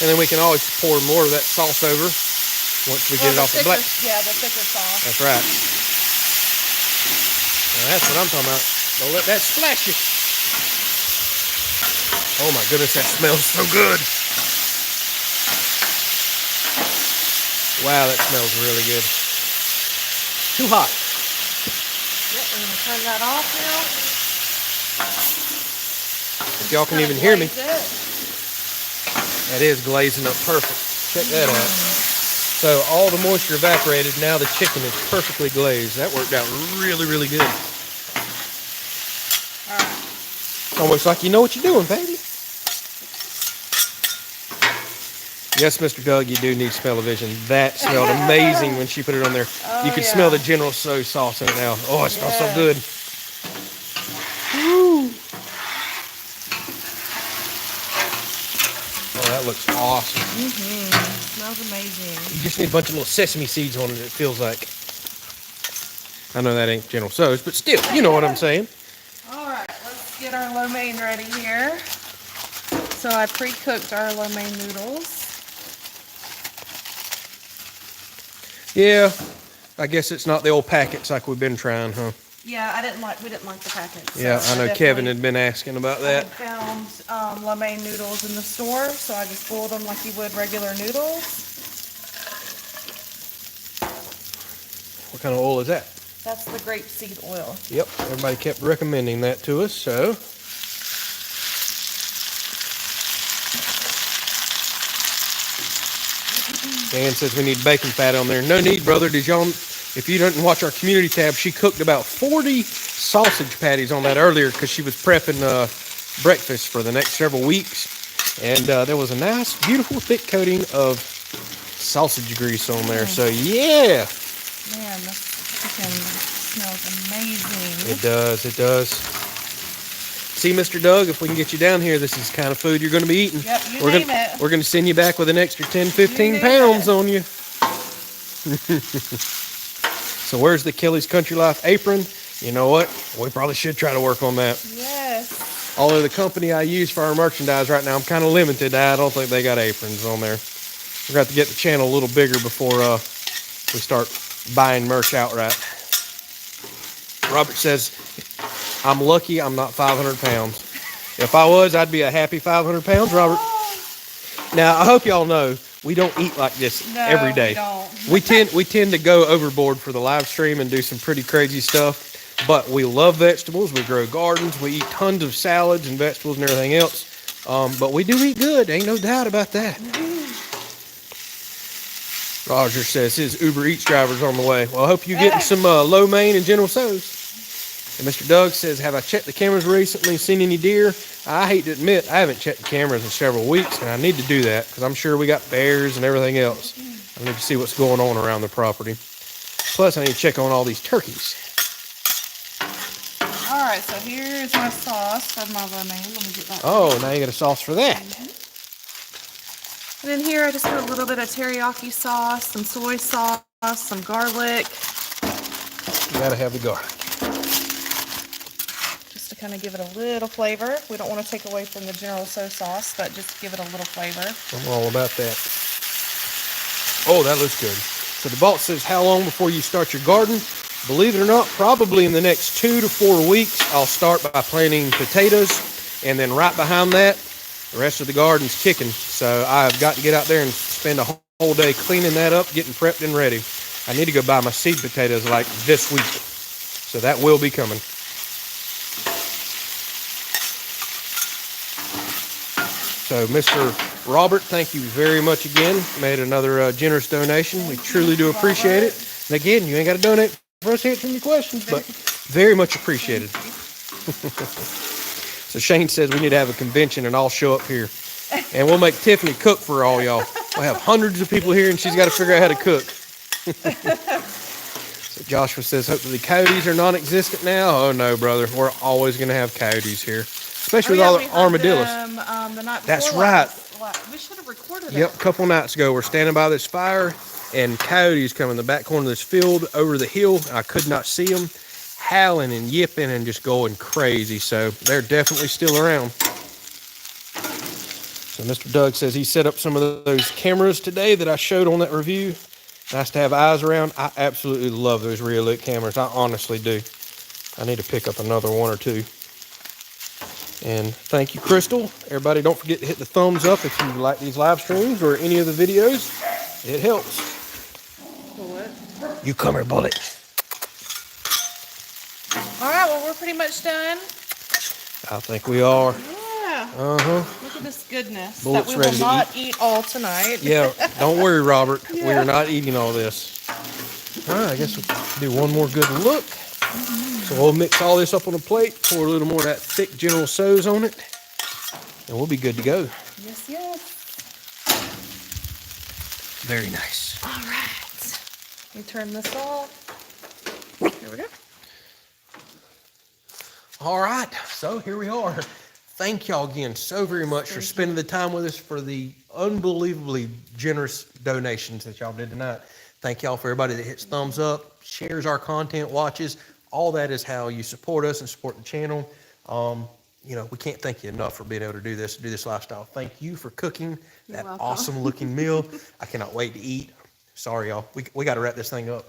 And then we can always pour more of that sauce over once we get it off the black. Yeah, the thicker sauce. That's right. Now that's what I'm talking about. Don't let that splash you. Oh my goodness, that smells so good. Wow, that smells really good. Too hot. Yep, we're going to turn that off now. If y'all can even hear me. It. That is glazing up perfect. Check that out. So all the moisture evaporated. Now the chicken is perfectly glazed. That worked out really, really good. All right. Almost like you know what you're doing, baby. Yes, Mr. Doug, you do need smell-o-vision. That smelled amazing when she put it on there. Oh, You can yeah. smell the General Tso sauce in it now. Oh, it smells so Yeah. good. Woo. Oh, that looks awesome. Smells amazing. You just need a bunch of little sesame seeds on it, it feels like. I know that ain't General Tso's, but still, you know what I'm saying. All right, let's get our lo mein ready here. So I pre-cooked our lo mein noodles. Yeah, I guess it's not the old packets like we've been trying, huh? Yeah, we didn't like the packets. So Yeah, I know Kevin definitely- had been asking about I that. found lo mein noodles in the store, so I just boiled them like you would regular noodles. What kind of oil is that? That's the grapeseed oil. Yep, everybody kept recommending that to us, so. Dan says we need bacon fat on there. No need, brother. Did y'all, if you didn't watch our community tab, she cooked about 40 sausage patties on that earlier because she was prepping breakfast for the next several weeks. And there was a nice, beautiful, thick coating of sausage grease on there. So, yeah. Man, this chicken smells amazing. It does, it does. See, Mr. Doug, if we can get you down here, this is the kind of food you're going to be eating. Yep, you we're name gonna, it. We're going to send you back with an extra 10, 15 name pounds it. on you. So where's the Kelley's Country Life apron? You know what? We probably should try to work on that. Yes. Although the company I use for our merchandise right now, I'm kind of limited. I don't think they got aprons on there. We're going to have to get the channel a little bigger before we start buying merch outright. Robert says, I'm lucky I'm not 500 pounds. If I was, I'd be a happy 500 pounds, Robert. Now, I hope y'all know we don't eat like this No, every day. we don't. We tend to go overboard for the live stream and do some pretty crazy stuff. But we love vegetables. We grow gardens. We eat tons of salads and vegetables and everything else. But we do eat good. Ain't no doubt about that. Roger says his Uber Eats driver's on the way. Well, I hope you're getting some lo mein and General Tso's. And Mr. Doug says, have I checked the cameras recently, seen any deer? I hate to admit, I haven't checked the cameras in several weeks, and I need to do that because I'm sure we got bears and everything else. I need to see what's going on around the property. Plus, I need to check on all these turkeys. All right, so here's my sauce for my lo mein. Let me get that. Oh, now you got a sauce for that. And then here I just put a little bit of teriyaki sauce, some soy sauce, some garlic, You got to have the garlic. just to kind of give it a little flavor. We don't want to take away from the General Tso sauce, but just give it a little flavor. I'm all about that. Oh, that looks good. So the boss says, how long before you start your garden? Believe it or not, probably in the next 2 to 4 weeks, I'll start by planting potatoes. And then right behind that, the rest of the garden's kicking. So I've got to get out there and spend a whole day cleaning that up, getting prepped and ready. I need to go buy my seed potatoes like this week. So that will be coming. So Mr. Robert, thank you very much again. Made another generous donation. We truly do appreciate it. And again, you ain't got to donate for us answering your questions, but very much appreciated. So Shane says we need to have a convention and I'll show up here. And we'll make Tiffany cook for all y'all. We'll have hundreds of people here and she's got to figure out how to cook. So Joshua says, hopefully coyotes are non-existent now. Oh no, brother. We're always going to have coyotes here. Especially with all the armadillos. The night That's before right. We should have recorded Yep, a couple nights ago, we're standing by this fire, and coyotes come in the back corner of this field over the hill. I could not see them, howling and yipping and just going crazy. So they're definitely still around. So Mr. Doug says he set up some of those cameras today that I showed on that review. Nice to have eyes around. I absolutely love those rear lit cameras. I honestly do. I need to pick up another one or two. And thank you, Crystal. Everybody, don't forget to hit the thumbs up if you like these live streams or any of the videos. It helps. What? You come here, bullet. All right, well, we're pretty much done. I think we are. Yeah. Uh-huh. Look at this goodness Bullet's that we ready will to not eat all tonight. Yeah, don't worry, Robert. Yeah. We are not eating all this. All right, I guess we'll do one more good look. So we'll mix all this up on a plate, pour a little more of that thick General Tso's on it, and we'll be good to go. Yes, yes. Very nice. All right. Let me turn this off. Here we go. All right, so here we are. Thank y'all again so very much for spending the time with us, for the unbelievably generous donations that y'all did tonight. Thank y'all for everybody that hits thumbs up, shares our content, watches. All that is how you support us and support the channel. You know, we can't thank you enough for being able to do this lifestyle. Thank you for cooking that awesome looking meal. I cannot wait to eat. Sorry, y'all. We got to wrap this thing up.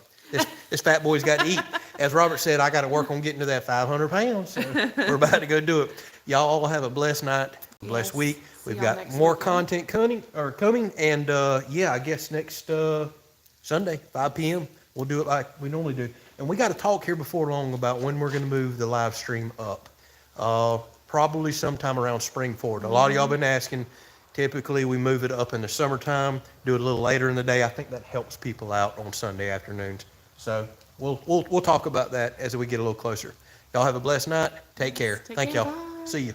This fat boy's got to eat. As Robert said, I got to work on getting to that 500 pounds. So we're about to go do it. Y'all all have a blessed night, blessed week. We've got more content coming. And yeah, I guess next Sunday, 5 p.m., we'll do it like we normally do. And we got to talk here before long about when we're going to move the live stream up. Probably sometime around spring forward. A lot of y'all been asking. Typically, we move it up in the summertime, do it a little later in the day. I think that helps people out on Sunday afternoons. So we'll talk about that as we get a little closer. Y'all have a blessed night. Take care. Thank y'all. Bye. See you.